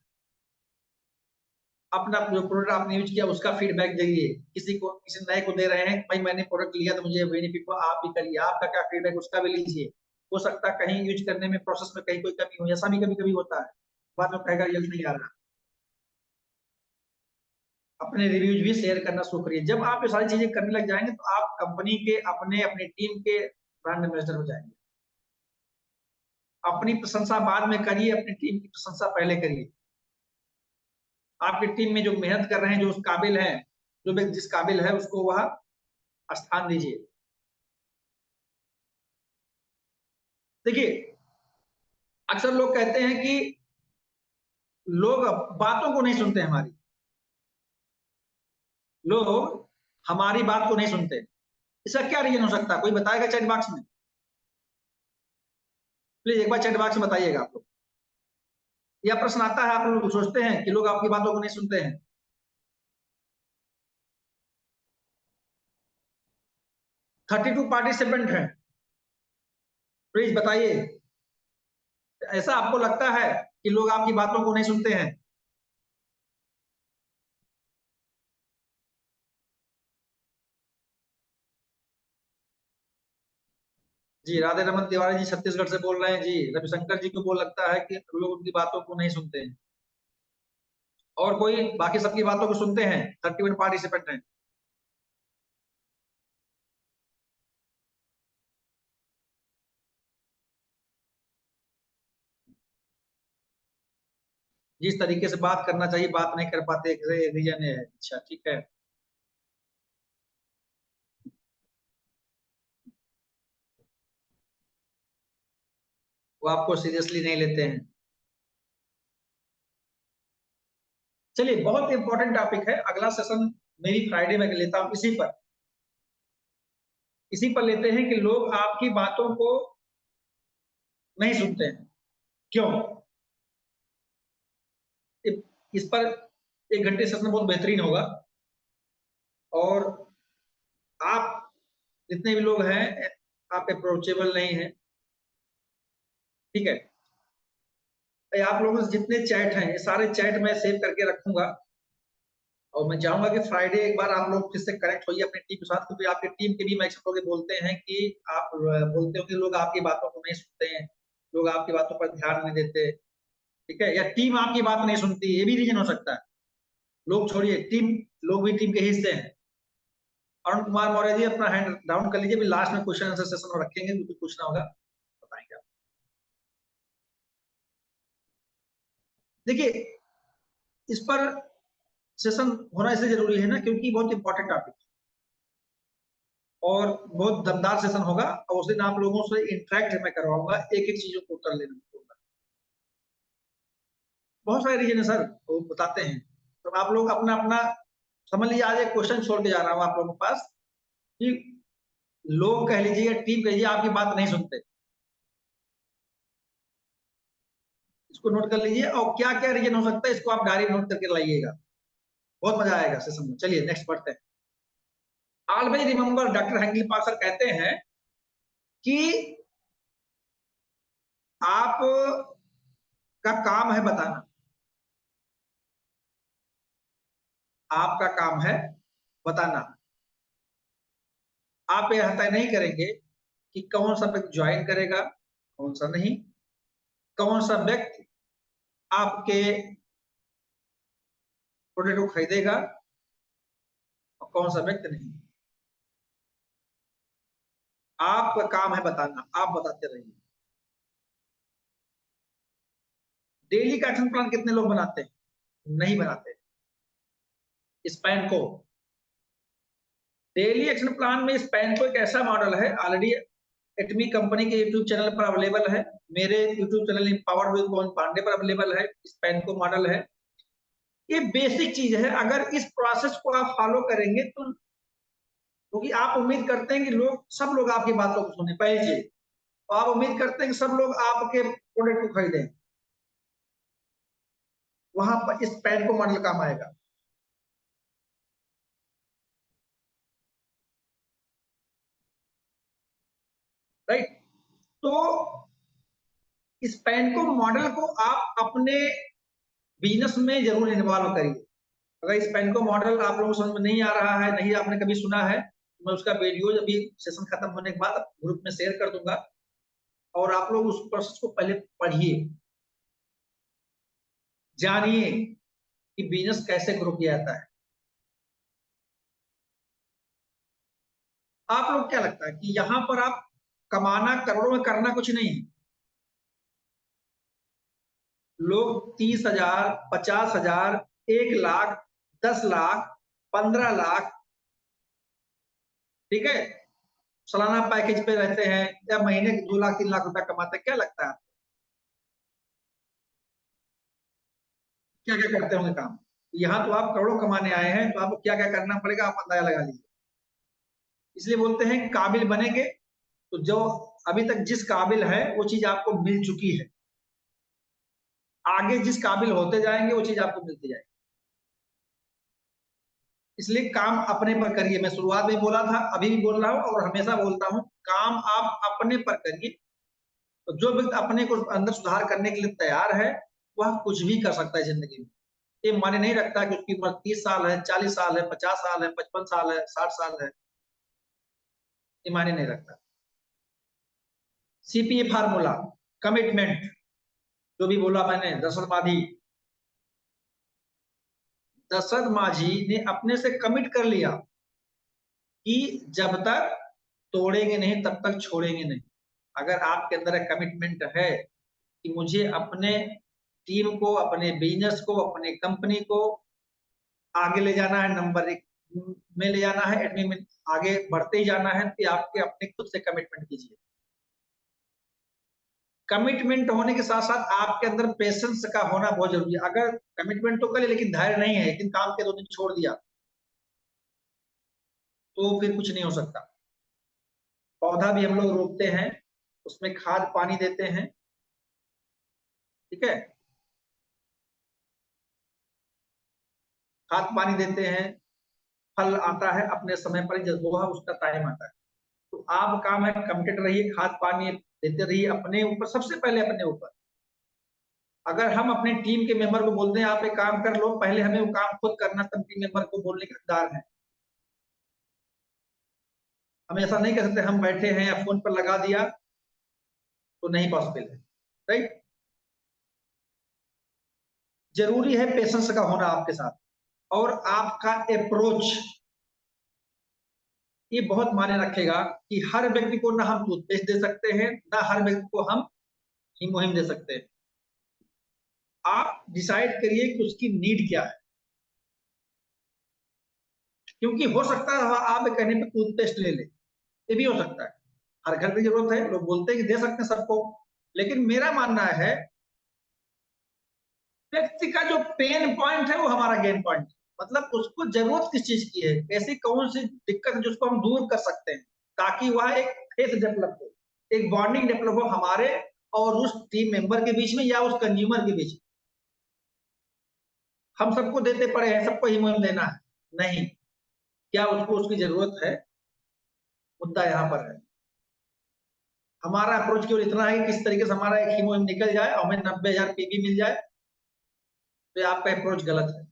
अपना जो प्रोडक्ट आपने यूज किया उसका फीडबैक दीजिए, किसी को, किसी नए को दे रहे हैं, भाई मैंने प्रोडक्ट लिया तो मुझे बेनिफिट हुआ, आप भी करिए, आपका क्या फीडबैक उसका भी लीजिए। हो सकता है कहीं यूज करने में प्रोसेस में कहीं कोई कमी हो, ऐसा भी कभी कभी होता है, बाद में कहेगा रिजल्ट नहीं आ रहा। अपने रिव्यूज भी शेयर करना शुरू करिए। जब आप ये सारी चीजें करने लग जाएंगे तो आप कंपनी के, अपने अपनी टीम के ब्रांड एम्बेसडर हो जाएंगे। अपनी प्रशंसा बाद में करिए, अपनी टीम की प्रशंसा पहले करिए। आपकी टीम में जो मेहनत कर रहे हैं, जो उस काबिल है, जो व्यक्ति जिस काबिल है उसको वह स्थान दीजिए। देखिए, अक्सर लोग कहते हैं कि लोग बातों को नहीं सुनते, हमारी लोग हमारी बात को नहीं सुनते। इसका क्या रीजन हो सकता है, कोई बताएगा चैट बॉक्स में? प्लीज एक बार चैट बॉक्स में बताइएगा। आप लोग यह प्रश्न आता है, आप लोग सोचते हैं कि लोग आपकी बातों को नहीं सुनते हैं? 32 पार्टिसिपेंट हैं, प्लीज बताइए, ऐसा आपको लगता है कि लोग आपकी बातों को नहीं सुनते हैं? जी, राधे रमन तिवारी जी छत्तीसगढ़ से बोल रहे हैं जी। रविशंकर जी को बोल लगता है कि लोग उनकी बातों को नहीं सुनते हैं। और कोई बाकी सबकी बातों को सुनते हैं? 31 पार्टिसिपेंट हैं। जिस तरीके से बात करना चाहिए बात नहीं कर पाते, रीजन है। अच्छा ठीक है। वो आपको सीरियसली नहीं लेते हैं। चलिए, बहुत इंपॉर्टेंट टॉपिक है, अगला सेशन मेरी फ्राइडे में लेता हूं इसी पर लेते हैं कि लोग आपकी बातों को नहीं सुनते हैं, क्यों? इस पर 1 घंटे सेशन बहुत बेहतरीन होगा। और आप जितने भी लोग हैं, आप अप्रोचेबल नहीं हैं, ठीक है? आप लोगों से जितने चैट हैं, ये सारे चैट मैं सेव करके रखूंगा, और मैं चाहूंगा कि फ्राइडे एक बार आप लोग फिर से कनेक्ट होइए अपनी टीम के साथ, क्योंकि आपकी टीम के भी मैक्सिमम लोग बोलते हैं कि आप बोलते हो कि लोग आपकी बातों को नहीं सुनते हैं, लोग आपकी बातों पर ध्यान नहीं देते, ठीक है? या टीम आपकी बात नहीं सुनती, ये भी रीजन हो सकता है। लोग छोड़िए, टीम, लोग भी टीम के हिस्से हैं। अरुण कुमार मौर्य जी, अपना हैंड डाउन कर लीजिए, लास्ट में क्वेश्चन आंसर सेशन रखेंगे, जो कुछ पूछना होगा बताएंगे आप। देखिए, इस पर सेशन होना इसलिए जरूरी है ना, क्योंकि बहुत इंपॉर्टेंट टॉपिक है और बहुत दमदार सेशन होगा, और उस दिन आप लोगों से इंटरेक्ट मैं करवाऊंगा, एक एक चीजों को उत्तर लेने होगा। बहुत सारे रीजन है सर, वो बताते हैं, तो आप लोग अपना अपना समझ लीजिए। आज एक क्वेश्चन छोड़ के जा रहा हूँ आप लोगों के पास कि लोग कह लीजिए या टीम कह लीजिए आपकी बात नहीं सुनते, इसको नोट कर लीजिए, और क्या क्या रीजन हो सकता है इसको आप डायरी नोट करके लाइएगा, बहुत मजा आएगा सेशन में। चलिए नेक्स्ट पढ़ते हैं। Always remember, doctor Hangli Park sir कहते हैं कि आप का काम है बताना, आपका काम है बताना। आप यह तय नहीं करेंगे कि कौन सा व्यक्ति ज्वाइन करेगा, कौन सा नहीं, कौन सा व्यक्ति आपके प्रोडक्ट को खरीदेगा और कौन सा व्यक्ति नहीं। आपका काम है बताना, आप बताते रहिए। डेली का एक्शन प्लान कितने लोग बनाते हैं? नहीं बनाते। स्पैन को, डेली एक्शन प्लान में स्पैन को एक ऐसा मॉडल है, ऑलरेडी एटमी कंपनी के यूट्यूब चैनल पर अवेलेबल है, मेरे यूट्यूब चैनल पावर्ड विद पवन पांडे पर अवेलेबल है, स्पैन को मॉडल है। ये बेसिक चीज है, अगर इस प्रोसेस को आप फॉलो करेंगे तो, क्योंकि आप उम्मीद करते हैं कि सब लोग आपकी बातों को सुने, पहली चीज, तो आप उम्मीद करते हैं कि सब लोग आपके प्रोडक्ट को खरीदें, वहां पर इस पैन को मॉडल काम आएगा। राइट? तो इस पैन को मॉडल को आप अपने बिजनेस में जरूर इन्वॉल्व करिए। अगर इस पेन को मॉडल आप लोगों को समझ में नहीं आ रहा है, नहीं आपने कभी सुना है, तो मैं उसका वीडियो अभी सेशन खत्म होने के बाद ग्रुप में शेयर कर दूंगा, और आप लोग उस प्रोसेस को पहले पढ़िए, जानिए कि बिजनेस कैसे ग्रो किया जाता है। आप लोग क्या लगता है कि यहाँ पर आप कमाना करोड़ों में करना कुछ नहीं है। लोग 30,000, 50,000, 1 लाख, 10 लाख, 15 लाख, ठीक है, सालाना पैकेज पे रहते हैं, या महीने के 2 लाख 3 लाख रुपया कमाते हैं। क्या लगता है क्या क्या करते होंगे काम? यहाँ तो आप करोड़ों कमाने आए हैं, तो आपको क्या क्या करना पड़ेगा आप अंदाजा लगा लीजिए। इसलिए बोलते हैं काबिल बनेंगे तो जो अभी तक जिस काबिल है वो चीज आपको मिल चुकी है, आगे जिस काबिल होते जाएंगे वो चीज आपको मिलती जाएगी। इसलिए काम अपने पर करिए, मैं शुरुआत में बोला था, अभी भी बोल रहा हूं और हमेशा बोलता हूं, काम आप अपने पर करिए। तो जो व्यक्ति अपने को अंदर सुधार करने के लिए तैयार है, वह कुछ भी कर सकता है जिंदगी में। ये माने नहीं रखता कि उसकी उम्र 30 साल है, 40 साल है, 50 साल है, 55 साल है, 60 साल है, ये माने नहीं रखता। सीपीए फार्मूला, कमिटमेंट, जो भी बोला मैंने, दर्शनवादी, दशरथ माझी ने अपने से कमिट कर लिया कि जब तक तोड़ेंगे नहीं तब तक छोड़ेंगे नहीं। अगर आपके अंदर एक कमिटमेंट है कि मुझे अपने टीम को, अपने बिजनेस को, अपने कंपनी को आगे ले जाना है, नंबर 1 में ले जाना है, एडमी में आगे बढ़ते ही जाना है, तो आपके अपने खुद से कमिटमेंट कीजिए। कमिटमेंट होने के साथ-साथ आपके अंदर पेशेंस का होना बहुत ज़रूरी है। अगर कमिटमेंट तो करें लेकिन धैर्य नहीं है, एक दिन काम के 2 दिन छोड़ दिया, तो फिर कुछ नहीं हो सकता। पौधा भी हम लोग रोपते हैं, उसमें खाद पानी देते हैं, ठीक है? खाद पानी देते हैं, फल आता है अपने समय पर, जब वो है उसका टाइम आता है। तो आप काम है कमिटेड रहिए, खाद पानी देते रहिए अपने ऊपर, सबसे पहले अपने ऊपर। अगर हम अपनी टीम के मेंबर को बोलते हैं आप एक काम कर लो, पहले हमें वो काम खुद करना, तब टीम मेंबर को बोलने के हकदार हैं। हम ऐसा नहीं कर सकते हम बैठे हैं या फोन पर लगा दिया तो नहीं पॉसिबल है, राइट? जरूरी है पेशेंस का होना आपके साथ, और आपका अप्रोच ये बहुत मायने रखेगा कि हर व्यक्ति को ना हम टूथपेस्ट दे सकते हैं, ना हर व्यक्ति को हम हीमोहिम दे सकते हैं। आप डिसाइड करिए कि उसकी नीड क्या है, क्योंकि हो सकता है आप कहने पे टूथपेस्ट ले ले, ये भी हो सकता है। हर घर की जरूरत है, लोग बोलते हैं कि दे सकते हैं सबको, लेकिन मेरा मानना है व्यक्ति का जो पेन पॉइंट है वो हमारा गेन पॉइंट, मतलब उसको जरूरत किस चीज की है, ऐसी कौन सी दिक्कत है जिसको हम दूर कर सकते हैं, ताकि वह एक फेस डेवलप हो, एक बॉन्डिंग डेवलप हो हमारे और उस टीम मेंबर के बीच में या उस कंज्यूमर के बीच में। हम सबको देते पड़े हैं, सबको ही मुहिम देना है, नहीं, क्या उसको उसकी जरूरत है, मुद्दा यहाँ पर है। हमारा अप्रोच केवल इतना है कि किस तरीके से हमारा एक ही मुहिम निकल जाए और हमें 90,000 पीबी मिल जाए, तो आपका अप्रोच गलत है।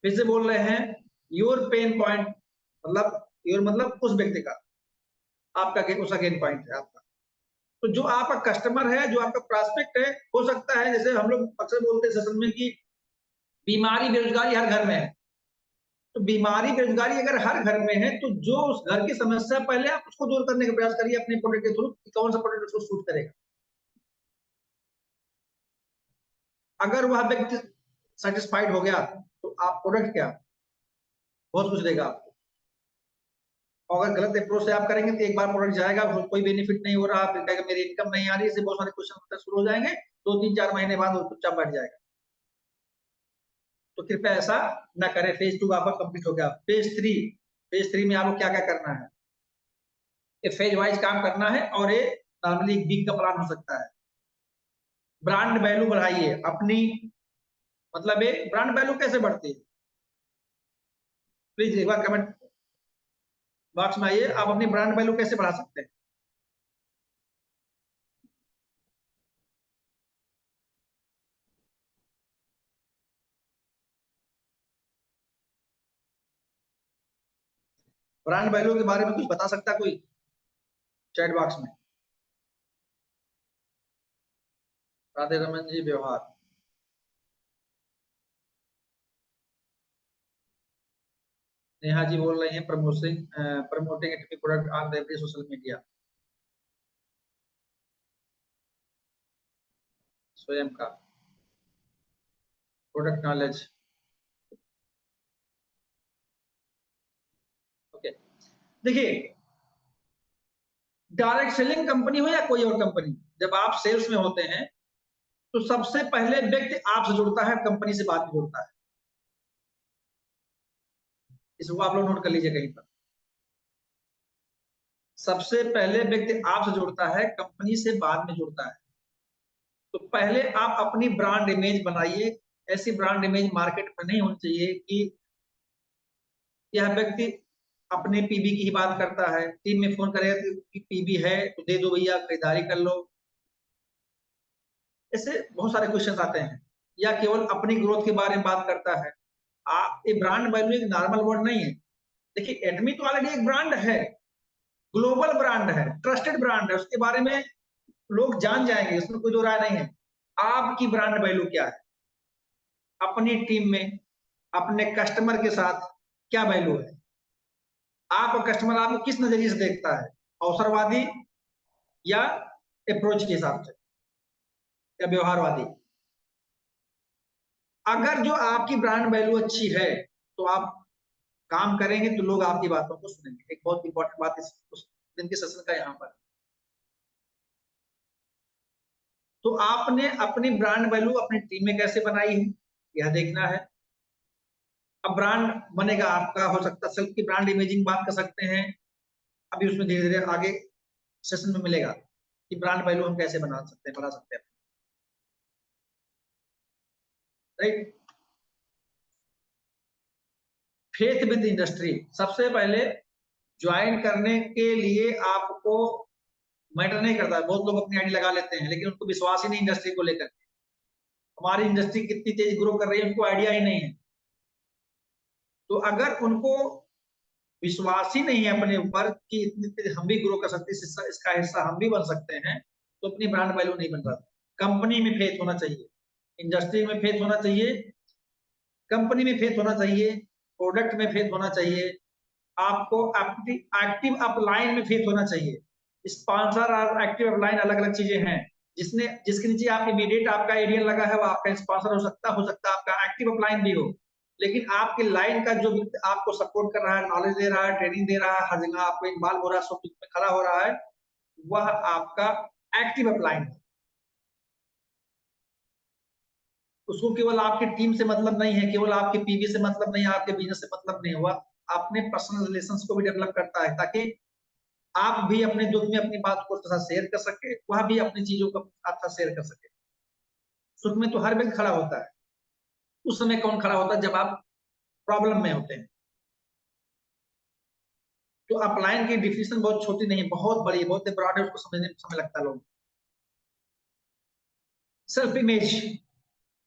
फिर से बोल रहे हैं, योर पेन पॉइंट मतलब योर मतलब उस व्यक्ति का, आपका उसका गेन पॉइंट है आपका। तो जो आपका कस्टमर है, जो आपका प्रोस्पेक्ट है, हो सकता है जैसे हम लोग अक्सर बोलते हैं सेशन में कि बीमारी बेरोजगारी हर घर में है। तो बीमारी बेरोजगारी अगर हर घर में है, तो जो उस घर की समस्या पहले आप उसको दूर करने का प्रयास करिए अपने प्रोडक्ट के थ्रू, कौन सा प्रोडक्ट उसको सूट करेगा। अगर वह व्यक्ति सेटिस्फाइड हो गया तो आप प्रोडक्ट क्या बहुत कुछ देगा आपको। और अगर गलत अप्रोच से आप करेंगे तो एक बार प्रोडक्ट जाएगा, कोई बेनिफिट नहीं हो रहा, फिर कहेगा मेरी इनकम नहीं आ रही, इससे बहुत सारे क्वेश्चन शुरू हो जाएंगे, 2-3-4 महीने बाद वो चुपचाप बैठ जाएगा। तो कृपया ऐसा ना करें। फेज 2 आपका कंप्लीट हो गया। फेज 3 में आपको क्या क्या करना है, ये फेज वाइज काम करना है, और ये नॉर्मली एक वीक का प्लान हो सकता है। ब्रांड वैल्यू बढ़ाइए अपनी, मतलब ये ब्रांड वैल्यू कैसे बढ़ती है, प्लीज एक बार कमेंट बॉक्स में आइए, आप अपनी ब्रांड वैल्यू कैसे बढ़ा सकते हैं। ब्रांड वैल्यू के बारे में कुछ बता सकता है कोई चैट बॉक्स में? राधे रमन जी, व्यवहार। नेहा जी बोल रही हैं promoting Atomy product on every social media. स्वयं का प्रोडक्ट नॉलेज। ओके, देखिए डायरेक्ट सेलिंग कंपनी हो या कोई और कंपनी, जब आप सेल्स में होते हैं तो सबसे पहले व्यक्ति आपसे जुड़ता है, कंपनी से बात जुड़ता है। इसको आप लोग नोट कर लीजिए कहीं पर। सबसे पहले व्यक्ति आपसे जुड़ता है, कंपनी से बाद में जुड़ता है। तो पहले आप अपनी ब्रांड इमेज बनाइए। ऐसी ब्रांड इमेज मार्केट में नहीं होनी चाहिए कि यह व्यक्ति अपने पीबी की ही बात करता है, टीम में फोन करेगा कि पीबी है तो दे दो भैया, खरीदारी कर लो। ऐसे बहुत सारे क्वेश्चन आते हैं, या केवल अपनी ग्रोथ के बारे में बात करता है। आप ये ब्रांड वैल्यू एक नॉर्मल वर्ड नहीं है। देखिए एडमी तो ऑलरेडी एक ब्रांड है, ग्लोबल ब्रांड है, ट्रस्टेड ब्रांड है, उसके बारे में लोग जान जाएंगे, इसमें कोई दो राय नहीं है। आपकी ब्रांड वैल्यू क्या है, अपनी टीम में अपने कस्टमर के साथ क्या वैल्यू है। आपका कस्टमर आपको किस नजरिए से देखता है, अवसरवादी या अप्रोच के हिसाब से या व्यवहारवादी। अगर जो आपकी ब्रांड वैल्यू अच्छी है तो आप काम करेंगे तो लोग आपकी बातों को सुनेंगे। एक बहुत इंपॉर्टेंट बात उस दिन के सेशन का यहाँ पर। तो आपने अपनी ब्रांड वैल्यू अपनी टीम में कैसे बनाई है यह देखना है। अब ब्रांड बनेगा आपका, हो सकता है सेल्फ की ब्रांड इमेजिंग बात कर सकते हैं, अभी उसमें धीरे धीरे आगे सेशन में मिलेगा कि ब्रांड वैल्यू हम कैसे बना सकते हैं, बढ़ा सकते हैं, राइट। फेथ विद इंडस्ट्री, सबसे पहले ज्वाइन करने के लिए आपको मैटर नहीं करता। बहुत लोग अपनी आईडी लगा लेते हैं लेकिन उनको विश्वास ही नहीं इंडस्ट्री को लेकर। हमारी इंडस्ट्री कितनी तेज ग्रो कर रही है उनको आइडिया ही नहीं है। तो अगर उनको विश्वास ही नहीं है अपने ऊपर कि इतनी तेज हम भी ग्रो कर सकते हैं, इसका हिस्सा हम भी बन सकते हैं, तो अपनी ब्रांड वैल्यू नहीं बन रहा। कंपनी में फेथ होना चाहिए, इंडस्ट्री में फेथ होना चाहिए, कंपनी में फेथ होना चाहिए, प्रोडक्ट में फेथ होना चाहिए, आपको एक्टिव अपलाइन में फेथ होना चाहिए। स्पॉन्सर और एक्टिव अपलाइन अलग अलग चीजें हैं। जिसके नीचे आप इमीडिएट आपका एडियन लगा है वो आपका स्पॉन्सर हो सकता आपका एक्टिव अपलाइन भी हो। लेकिन आपके लाइन का जो आपको सपोर्ट कर रहा है, नॉलेज दे रहा है, ट्रेनिंग दे रहा है, हर जगह आपको इन्वॉल्व हो रहा है, सब कुछ में खड़ा हो रहा है, वह आपका एक्टिव अपलाइन है। उसको केवल आपकी टीम से मतलब नहीं है, केवल आपके पीवी से मतलब नहीं है, आपके बिजनेस से मतलब नहीं हुआ, अपने पर्सनल रिलेशंस को भी डेवलप करता है ताकि आप भी अपने दुख में अपनी बात को साथ शेयर कर सके, वह भी अपनी चीजों को आपके साथ शेयर कर सके। सुख में तो हर व्यक्ति खड़ा होता है, उस समय कौन खड़ा होता है जब आप प्रॉब्लम में होते हैं। तो अपलाइन की डिफिनेशन बहुत छोटी नहीं है, बहुत बड़ी है, बहुत ब्रॉड है, उसको समझने में समय लगता है लोग। सेल्फ इमेज,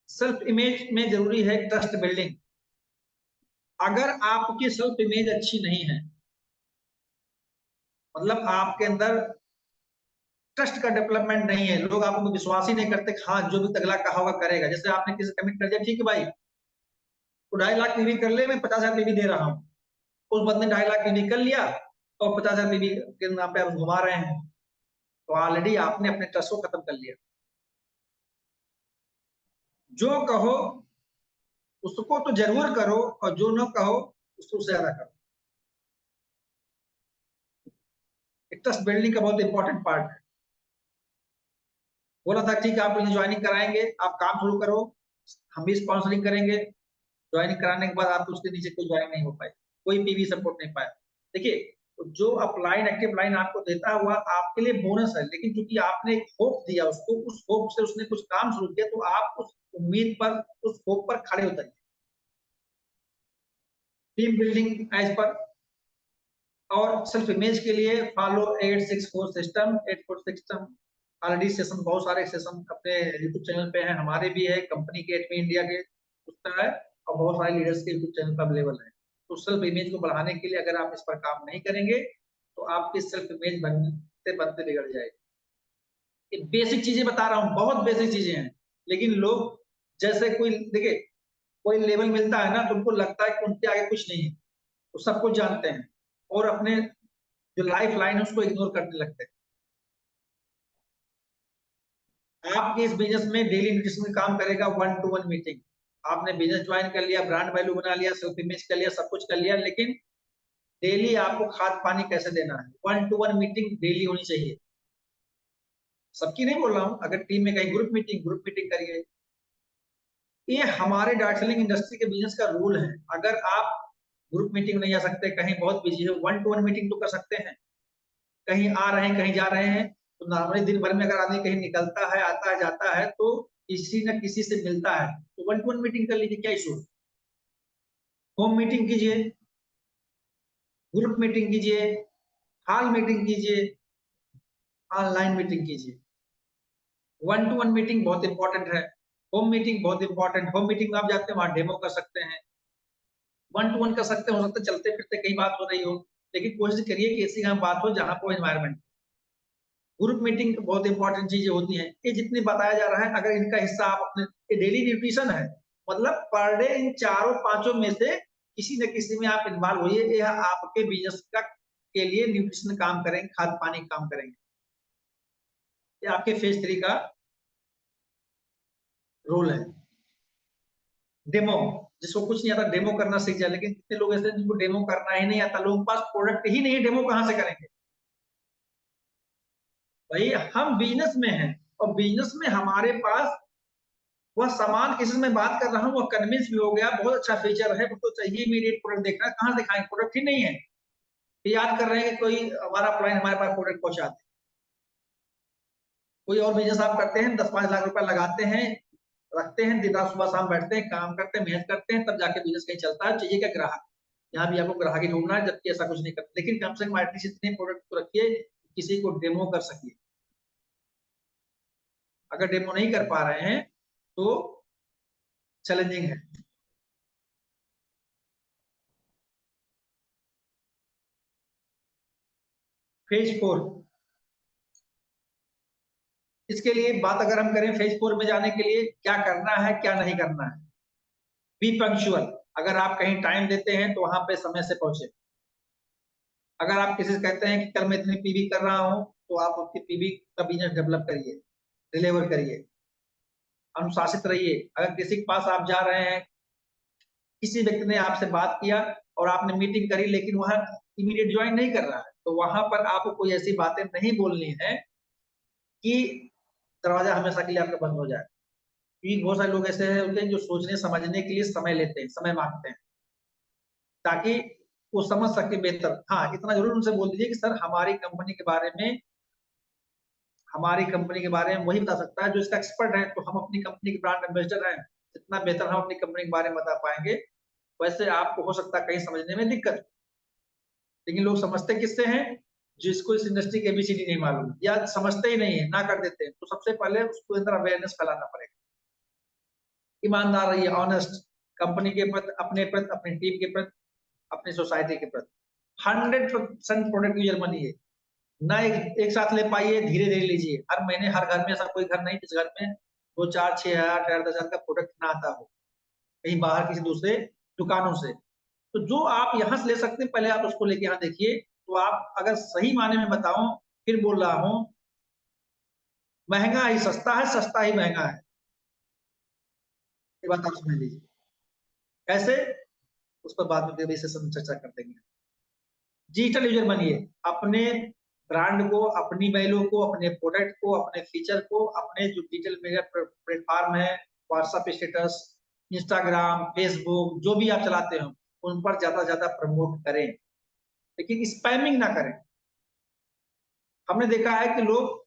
सेल्फ इमेज में जरूरी है ट्रस्ट बिल्डिंग। अगर आपकी सेल्फ इमेज अच्छी नहीं है, मतलब आपके अंदर ट्रस्ट का डेवलपमेंट नहीं है, लोग आपको विश्वास ही नहीं करते, हाँ जो भी तगला कहा होगा करेगा। जैसे आपने किसी कमिट कर दिया, ठीक है भाई तो 2.5 लाख पीवी कर ले, मैं 50,000 पीवी दे रहा हूँ। उस बंदे ने 2.5 लाख पीवी कर लिया और 50,000 पीवी के नाम पे आप घुमा रहे हैं, तो ऑलरेडी आपने अपने ट्रस्ट को खत्म कर लिया। जो कहो उसको तो जरूर करो और जो न कहो उसको ज्यादा करो। ट्रस्ट बिल्डिंग का बहुत इंपॉर्टेंट पार्ट है। बोला था ठीक है आप ज्वाइनिंग कराएंगे, आप काम शुरू करो, हम भी स्पॉन्सरिंग करेंगे। ज्वाइनिंग कराने के बाद आप उसके नीचे कोई ज्वाइन नहीं हो पाए, कोई पीवी सपोर्ट नहीं पाया। देखिए जो अपलाइन एक्टिव लाइन आपको देता हुआ आपके लिए बोनस है, लेकिन क्योंकि आपने एक होप दिया उसको, उस होप से उसने कुछ काम शुरू किया, तो आप उस उम्मीद पर, उस होप पर खड़े उतरिए। टीम बिल्डिंग एज पर और सेल्फ इमेज के लिए follow 864 system. 864 system already session, बहुत सारे सेशन अपने यूट्यूब चैनल पे हैं, हमारे भी है, कंपनी के एटमी इंडिया के उसका है, और बहुत सारे लीडर्स के यूट्यूब चैनल पर अवेलेबल है। तो सेल्फ इमेज को बढ़ाने के लिए अगर आप इस पर काम नहीं करेंगे तो आपकी सेल्फ इमेज बनते बनते बिगड़ जाएगी। ये बेसिक चीजें बता रहा हूँ, बहुत बेसिक चीजें हैं, लेकिन लोग जैसे कोई देखिए कोई लेवल मिलता है ना तो उनको लगता है कि उनके आगे कुछ नहीं है, वो सब कुछ जानते हैं और अपने जो लाइफ लाइन है उसको इग्नोर करने लगते हैं। आपके इस बिजनेस में डेली न्यूट्रिशन में काम करेगा 1-to-1 मीटिंग। आपने बिजनेस ज्वाइन कर लिया, ब्रांड वैल्यू बना लिया, सेल्फ इमेज कर लिया, सब कुछ कर लिया, लेकिन डेली आपको खाद पानी कैसे देना है, 1-to-1 मीटिंग डेली होनी चाहिए। सबकी नहीं बोल रहा हूँ, अगर टीम में कहीं ग्रुप मीटिंग करिए। ये हमारे डार्ट सेलिंग इंडस्ट्री के बिजनेस का रूल है। अगर आप ग्रुप मीटिंग नहीं आ सकते, कहीं बहुत बिजी है, 1-to-1 मीटिंग तो कर सकते हैं। कहीं आ रहे हैं, कहीं जा रहे हैं, तो नॉर्मली दिन भर में अगर आदमी कहीं निकलता है, आता है, जाता है, तो किसी न किसी से मिलता है, तो 1-to-1 मीटिंग कर लीजिए, क्या इशू। होम मीटिंग कीजिए, ग्रुप मीटिंग कीजिए, हॉल मीटिंग कीजिए, ऑनलाइन मीटिंग कीजिए। 1-to-1 मीटिंग बहुत इंपॉर्टेंट है। होम मीटिंग बहुत इंपॉर्टेंट, होम मीटिंग में आप जाते हैं वहां डेमो कर सकते हैं, 1-to-1 कर सकते हैं, हो सकता है चलते फिरते कहीं बात हो रही हो, लेकिन कोशिश करिए कि ऐसी जगह बात हो जहां को एनवायरमेंट। ग्रुप मीटिंग बहुत इंपॉर्टेंट चीजें होती हैं, ये जितनी बताया जा रहा है, अगर इनका हिस्सा आप अपने डेली न्यूट्रिशन है, मतलब पर डे इन चारों पांचों में से किसी न किसी में आप इन्वॉल्व होइए, यह आपके बिजनेस का के लिए न्यूट्रिशन काम करेंगे, खाद पानी काम करेंगे। ये आपके फेज 3 का रोल है। डेमो, जिसको कुछ नहीं आता डेमो करना सीख जाए, लेकिन कितने लोग ऐसे जिनको डेमो करना ही नहीं आता, लोगों के पास प्रोडक्ट ही नहीं है, डेमो कहां से करेंगे? भाई हम बिजनेस में हैं और बिजनेस में हमारे पास वह सामान किसी से मैं बात कर रहा हूँ, वह कन्विंस भी हो गया, बहुत अच्छा फीचर है, तो चाहिए इमीडिएट प्रोडक्ट देखना, कहाँ दिखाएं? प्रोडक्ट ही नहीं है। याद कर रहे हैं कि कोई हमारा क्लाइंट हमारे पास प्रोडक्ट पहुंचा दे। कोई और बिजनेस आप करते हैं, 10-5 लाख रुपए लगाते हैं, रखते हैं, दिन रात सुबह शाम बैठते हैं, काम करते हैं, मेहनत करते हैं, तब जाके बिजनेस कहीं चलता है। चाहिए क्या? ग्राहक। यहाँ भी आपको ग्राहक ही ढूंढना है, जबकि ऐसा कुछ नहीं करते। लेकिन कम से कम एटलीस्ट इतने प्रोडक्ट को रखिए, किसी को डेमो कर सकिए। अगर डेमो नहीं कर पा रहे हैं तो चैलेंजिंग है। फेज 4, इसके लिए बात अगर हम करें, फेज 4 में जाने के लिए क्या करना है, क्या नहीं करना है। B punctual. अगर आप कहीं टाइम देते हैं तो वहां पे समय से पहुंचे। अगर आप किसी से कहते हैं कि कल मैं इतनी पीवी कर रहा हूं, तो आप उसकी पीवी का बिजनेस डेवलप करिए, डिलीवर करिए, अनुशासित रहिए। अगर किसी के पास आप जा रहे हैं, किसी व्यक्ति ने आपसे बात किया और आपने मीटिंग करी, लेकिन वह इमीडिएट ज्वाइन नहीं कर रहा है, तो वहां पर आपको कोई ऐसी बातें नहीं बोलनी है कि दरवाजा हमेशा के लिए आपका बंद हो जाए। क्योंकि बहुत सारे लोग ऐसे होते हैं जो सोचने समझने के लिए समय लेते हैं, समय मांगते हैं, ताकि वो समझ सके बेहतर। हाँ, इतना जरूर उनसे बोल दीजिए कि सर हमारी कंपनी के बारे में वही बता सकता है जो इसका एक्सपर्ट है, तो हम अपनी कंपनी के ब्रांड एम्बेसडर हैं। जितना बेहतर हम अपनी कंपनी के बारे में बता पाएंगे, वैसे आपको हो सकता है कहीं समझने में दिक्कत। लेकिन लोग समझते किससे हैं? जिसको इस इंडस्ट्री की एबीसीडी नहीं मालूम या समझते ही नहीं है, ना कर देते हैं। तो सबसे पहले उसको अंदर अवेयरनेस फैलाना पड़ेगा। ईमानदार रहिए, ऑनेस्ट, कंपनी के प्रति, अपने प्रति, अपनी टीम के प्रति, अपनी सोसाइटी के प्रति 100% प्रोडक्ट यूजर बनिए। ना एक साथ ले पाइए, धीरे धीरे लीजिए। हर महीने हर घर में ऐसा कोई घर नहीं जिस घर में 2, 4, 6, 8, 10 हजार का प्रोडक्ट ना आता हो, कहीं बाहर किसी दूसरे दुकानों से। तो जो आप यहाँ से ले सकते हैं, पहले आप उसको लेके यहाँ देखिए। तो आप, अगर सही माने में बताऊं, फिर बोल रहा हूं, महंगा ही सस्ता है, सस्ता ही महंगा है। ये बात आप समझ लीजिए। कैसे? उस पर बाद में कभी सेशन चर्चा कर देंगे। डिजिटल यूजर बनिए। अपने ब्रांड को, अपनी वैल्यू को, अपने प्रोडक्ट को, अपने फीचर को, अपने जो डिजिटल मीडिया प्लेटफॉर्म है, व्हाट्सएप स्टेटस, इंस्टाग्राम, फेसबुक, जो भी आप चलाते हो, उन पर ज्यादा से ज्यादा प्रमोट करें, लेकिन स्पैमिंग ना करें। हमने देखा है कि लोग,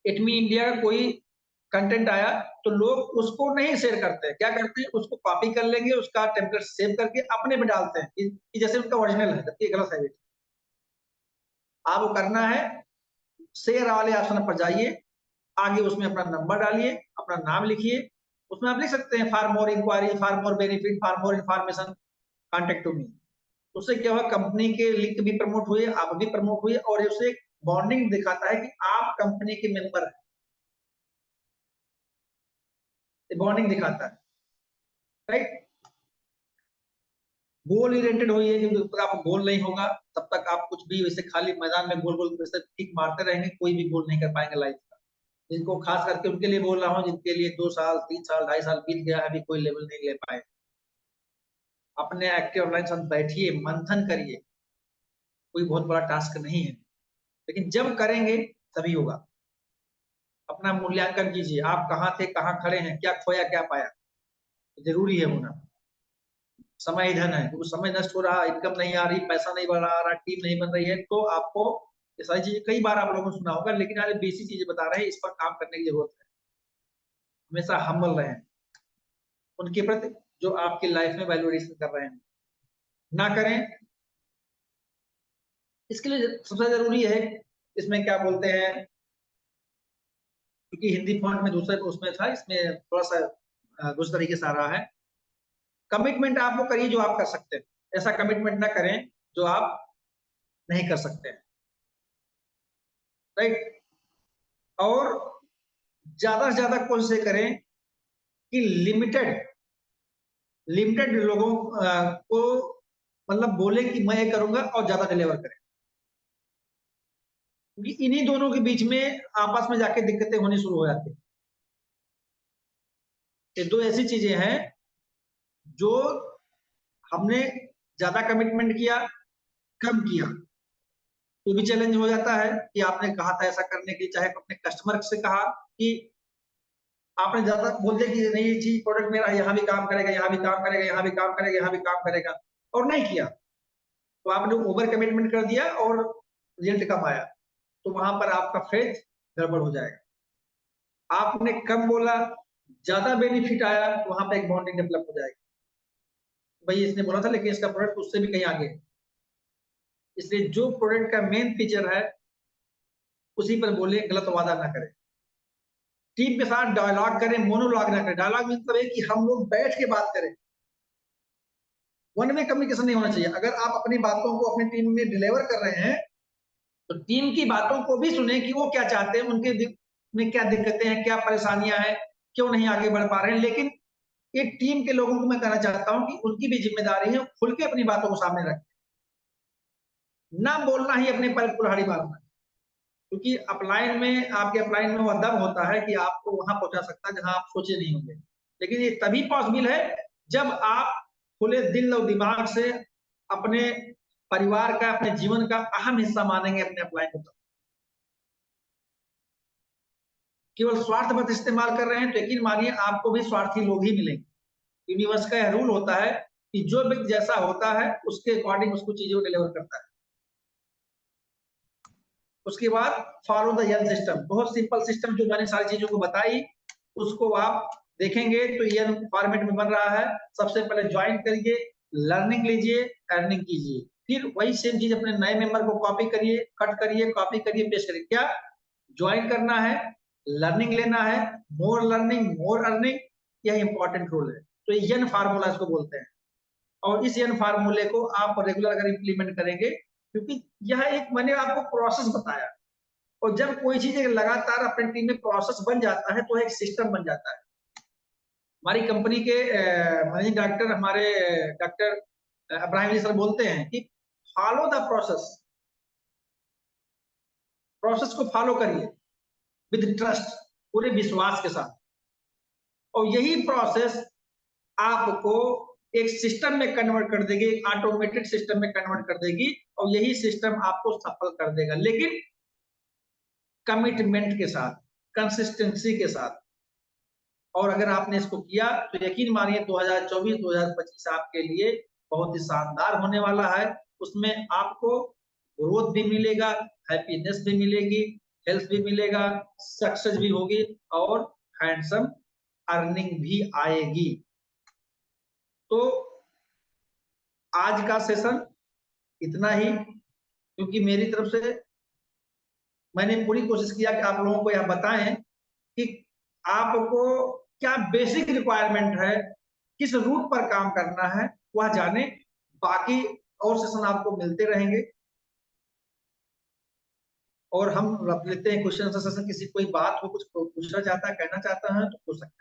इटमी इंडिया का कोई कंटेंट आया तो लोग उसको नहीं शेयर करते हैं। क्या करते हैं? उसको कॉपी कर लेंगे, उसका टेम्पलेट सेव करके अपने में डालते हैं कि जैसे उनका ओरिजिनल है, जबकि गलत है। आपको करना है, शेयर वाले ऑप्शन पर जाइए, आगे उसमें अपना नंबर डालिए, अपना नाम लिखिए। उसमें आप लिख सकते हैं for more inquiry, for more benefit, for more information, contact to me. उससे क्या हुआ? कंपनी के लिंक भी प्रमोट हुए, आप भी प्रमोट हुए, और उससे एक बॉन्डिंग दिखाता है कि आप कंपनी के मेंबर हैं। बॉन्डिंग दिखाता है, राइट? गोल ओरिएंटेड होइए, जब तक आपका गोल नहीं होगा तब तक आप कुछ भी वैसे खाली मैदान में गोल गोल वैसे टिक मारते रहेंगे, कोई भी गोल नहीं कर पाएंगे लाइफ का। जिनको खास करके उनके लिए बोल रहा हूँ, जिनके लिए 2 साल 3 साल 2.5 साल बीत गया, अभी कोई लेवल नहीं ले पाए, अपने एक्टिव ऑनलाइन साथ बैठिए, मंथन करिए। कोई बहुत बड़ा टास्क नहीं है, लेकिन जब करेंगे तभी होगा। अपना मूल्यांकन कीजिए, आप कहाँ थे, कहाँ खड़े हैं, क्या खोया, क्या पाया। जरूरी है होना। समय ही धन है, क्योंकि समय नष्ट हो रहा, इनकम नहीं आ रही, पैसा नहीं बढ़ रहा, टीम नहीं बन रही है, तो आपको ये सारी चीजें कई बार आप लोगों ने सुना होगा, लेकिन आज बेसिक चीजें बता रहे हैं, इस पर काम करने की जरूरत है। हमेशा हम्बल रहें उनके प्रति जो आपकी लाइफ में वैल्यू एडिशन कर रहे हैं, ना करें। इसके लिए सबसे जरूरी है, इसमें क्या बोलते हैं, क्योंकि हिंदी फॉन्ट में दूसरे उसमें था, इसमें थोड़ा सा दूसरे तरीके से आ रहा है। कमिटमेंट आप वो करिए जो आप कर सकते हैं, ऐसा कमिटमेंट ना करें जो आप नहीं कर सकते हैं, राइट? और ज्यादा से ज्यादा कोशिश करें कि लिमिटेड लिमिटेड लोगों को मतलब बोले कि मैं ये करूंगा और ज्यादा डिलीवर करें, क्योंकि इन्हीं दोनों के बीच में आपस में जाके दिक्कतें होनी शुरू हो जाती हैं। ये दो ऐसी चीजें हैं जो हमने ज्यादा कमिटमेंट किया, कम किया, तो भी चैलेंज हो जाता है कि आपने कहा था ऐसा करने के लिए, चाहे अपने कस्टमर से कहा कि आपने ज्यादा बोल दिया कि नहीं ये चीज प्रोडक्ट मेरा यहाँ भी काम करेगा, यहाँ भी काम करेगा, यहाँ भी काम करेगा, यहाँ भी काम करेगा, और नहीं किया, तो आपने ओवर कमिटमेंट कर दिया और रिजल्ट कम आया, तो वहां पर आपका फेथ गड़बड़ हो जाएगा। आपने कम बोला, ज्यादा बेनिफिट आया, तो वहां पर एक बॉन्डिंग डेवलप हो जाएगी, भाई इसने बोला था लेकिन इसका प्रोडक्ट उससे भी कहीं आगे है। इसलिए जो प्रोडक्ट का मेन फीचर है उसी पर बोले, गलत वादा ना करें। टीम के साथ डायलॉग करें, मोनोलॉग ना करें। डायलॉग मतलब है कि हम लोग बैठ के बात करें, वन वे कम्युनिकेशन नहीं होना चाहिए। अगर आप अपनी बातों को अपनी टीम में डिलीवर कर रहे हैं तो टीम की बातों को भी सुने कि वो क्या चाहते हैं, उनके में क्या दिक्कतें हैं, क्या परेशानियां हैं, क्यों नहीं आगे बढ़ पा रहे हैं। लेकिन एक टीम के लोगों को मैं कहना चाहता हूं कि उनकी भी जिम्मेदारी है खुल के अपनी बातों को सामने रखें, ना बोलना ही अपने पर कुल्हाड़ी मारना, क्योंकि अपलाइन में, आपके अपलाइन में वह दम होता है कि आपको वहां पहुंचा सकता है जहां आप सोचे नहीं होंगे। लेकिन ये तभी पॉसिबल है जब आप खुले दिल और दिमाग से अपने परिवार का, अपने जीवन का अहम हिस्सा मानेंगे अपने अपलाइन को। केवल स्वार्थ मत इस्तेमाल कर रहे हैं तो यकीन मानिए आपको भी स्वार्थी लोग ही मिलेंगे। यूनिवर्स का यह रूल होता है कि जो व्यक्ति जैसा होता है उसके अकॉर्डिंग उसको चीजों को डिलीवर करता है। उसके बाद फॉलो द यन सिस्टम, बहुत सिंपल सिस्टम जो मैंने सारी चीजों को बताई, उसको आप देखेंगे तो यन फॉर्मेट में बन रहा है। सबसे पहले ज्वाइन करिए, लर्निंग लीजिए, अर्निंग कीजिए, फिर वही सेम चीज अपने नए मेंबर को कॉपी करिए, कट करिए, कॉपी करिए, पेस्ट करिए। क्या ज्वाइन करना है, लर्निंग लेना है, मोर लर्निंग मोर अर्निंग, यह इंपॉर्टेंट रूल है। तो यन फार्मूला इसको बोलते हैं, और इस यन फार्मूले को आप रेगुलर अगर इंप्लीमेंट करेंगे, क्योंकि यह एक मैंने आपको प्रोसेस बताया, और जब कोई चीज लगातार अपनी टीम में प्रोसेस बन जाता है तो एक सिस्टम बन जाता है। हमारी कंपनी के मैनेजिंग डायरेक्टर हमारे डॉक्टर अब्राहिम जी सर बोलते हैं कि फॉलो द प्रोसेस, प्रोसेस को फॉलो करिए विद ट्रस्ट, पूरे विश्वास के साथ, और यही प्रोसेस आपको एक सिस्टम में कन्वर्ट कर देगी, एक ऑटोमेटेड सिस्टम में कन्वर्ट कर देगी, और यही सिस्टम आपको सफल कर देगा, लेकिन कमिटमेंट के साथ, कंसिस्टेंसी के साथ। और अगर आपने इसको किया तो यकीन मानिए 2024-2025 आपके लिए बहुत ही शानदार होने वाला है। उसमें आपको ग्रोथ भी मिलेगा, हैप्पीनेस भी मिलेगी, हेल्थ भी मिलेगा, सक्सेस भी होगी, और हैंडसम अर्निंग भी आएगी। तो आज का सेशन इतना ही, क्योंकि मेरी तरफ से मैंने पूरी कोशिश किया कि आप लोगों को यह बताएं कि आपको क्या बेसिक रिक्वायरमेंट है, किस रूट पर काम करना है, वह जाने। बाकी और सेशन आपको मिलते रहेंगे, और हम रख लेते हैं क्वेश्चन आंसर सेशन। किसी कोई बात हो, कुछ पूछना चाहता है, कहना चाहता है तो पूछ सकते हैं।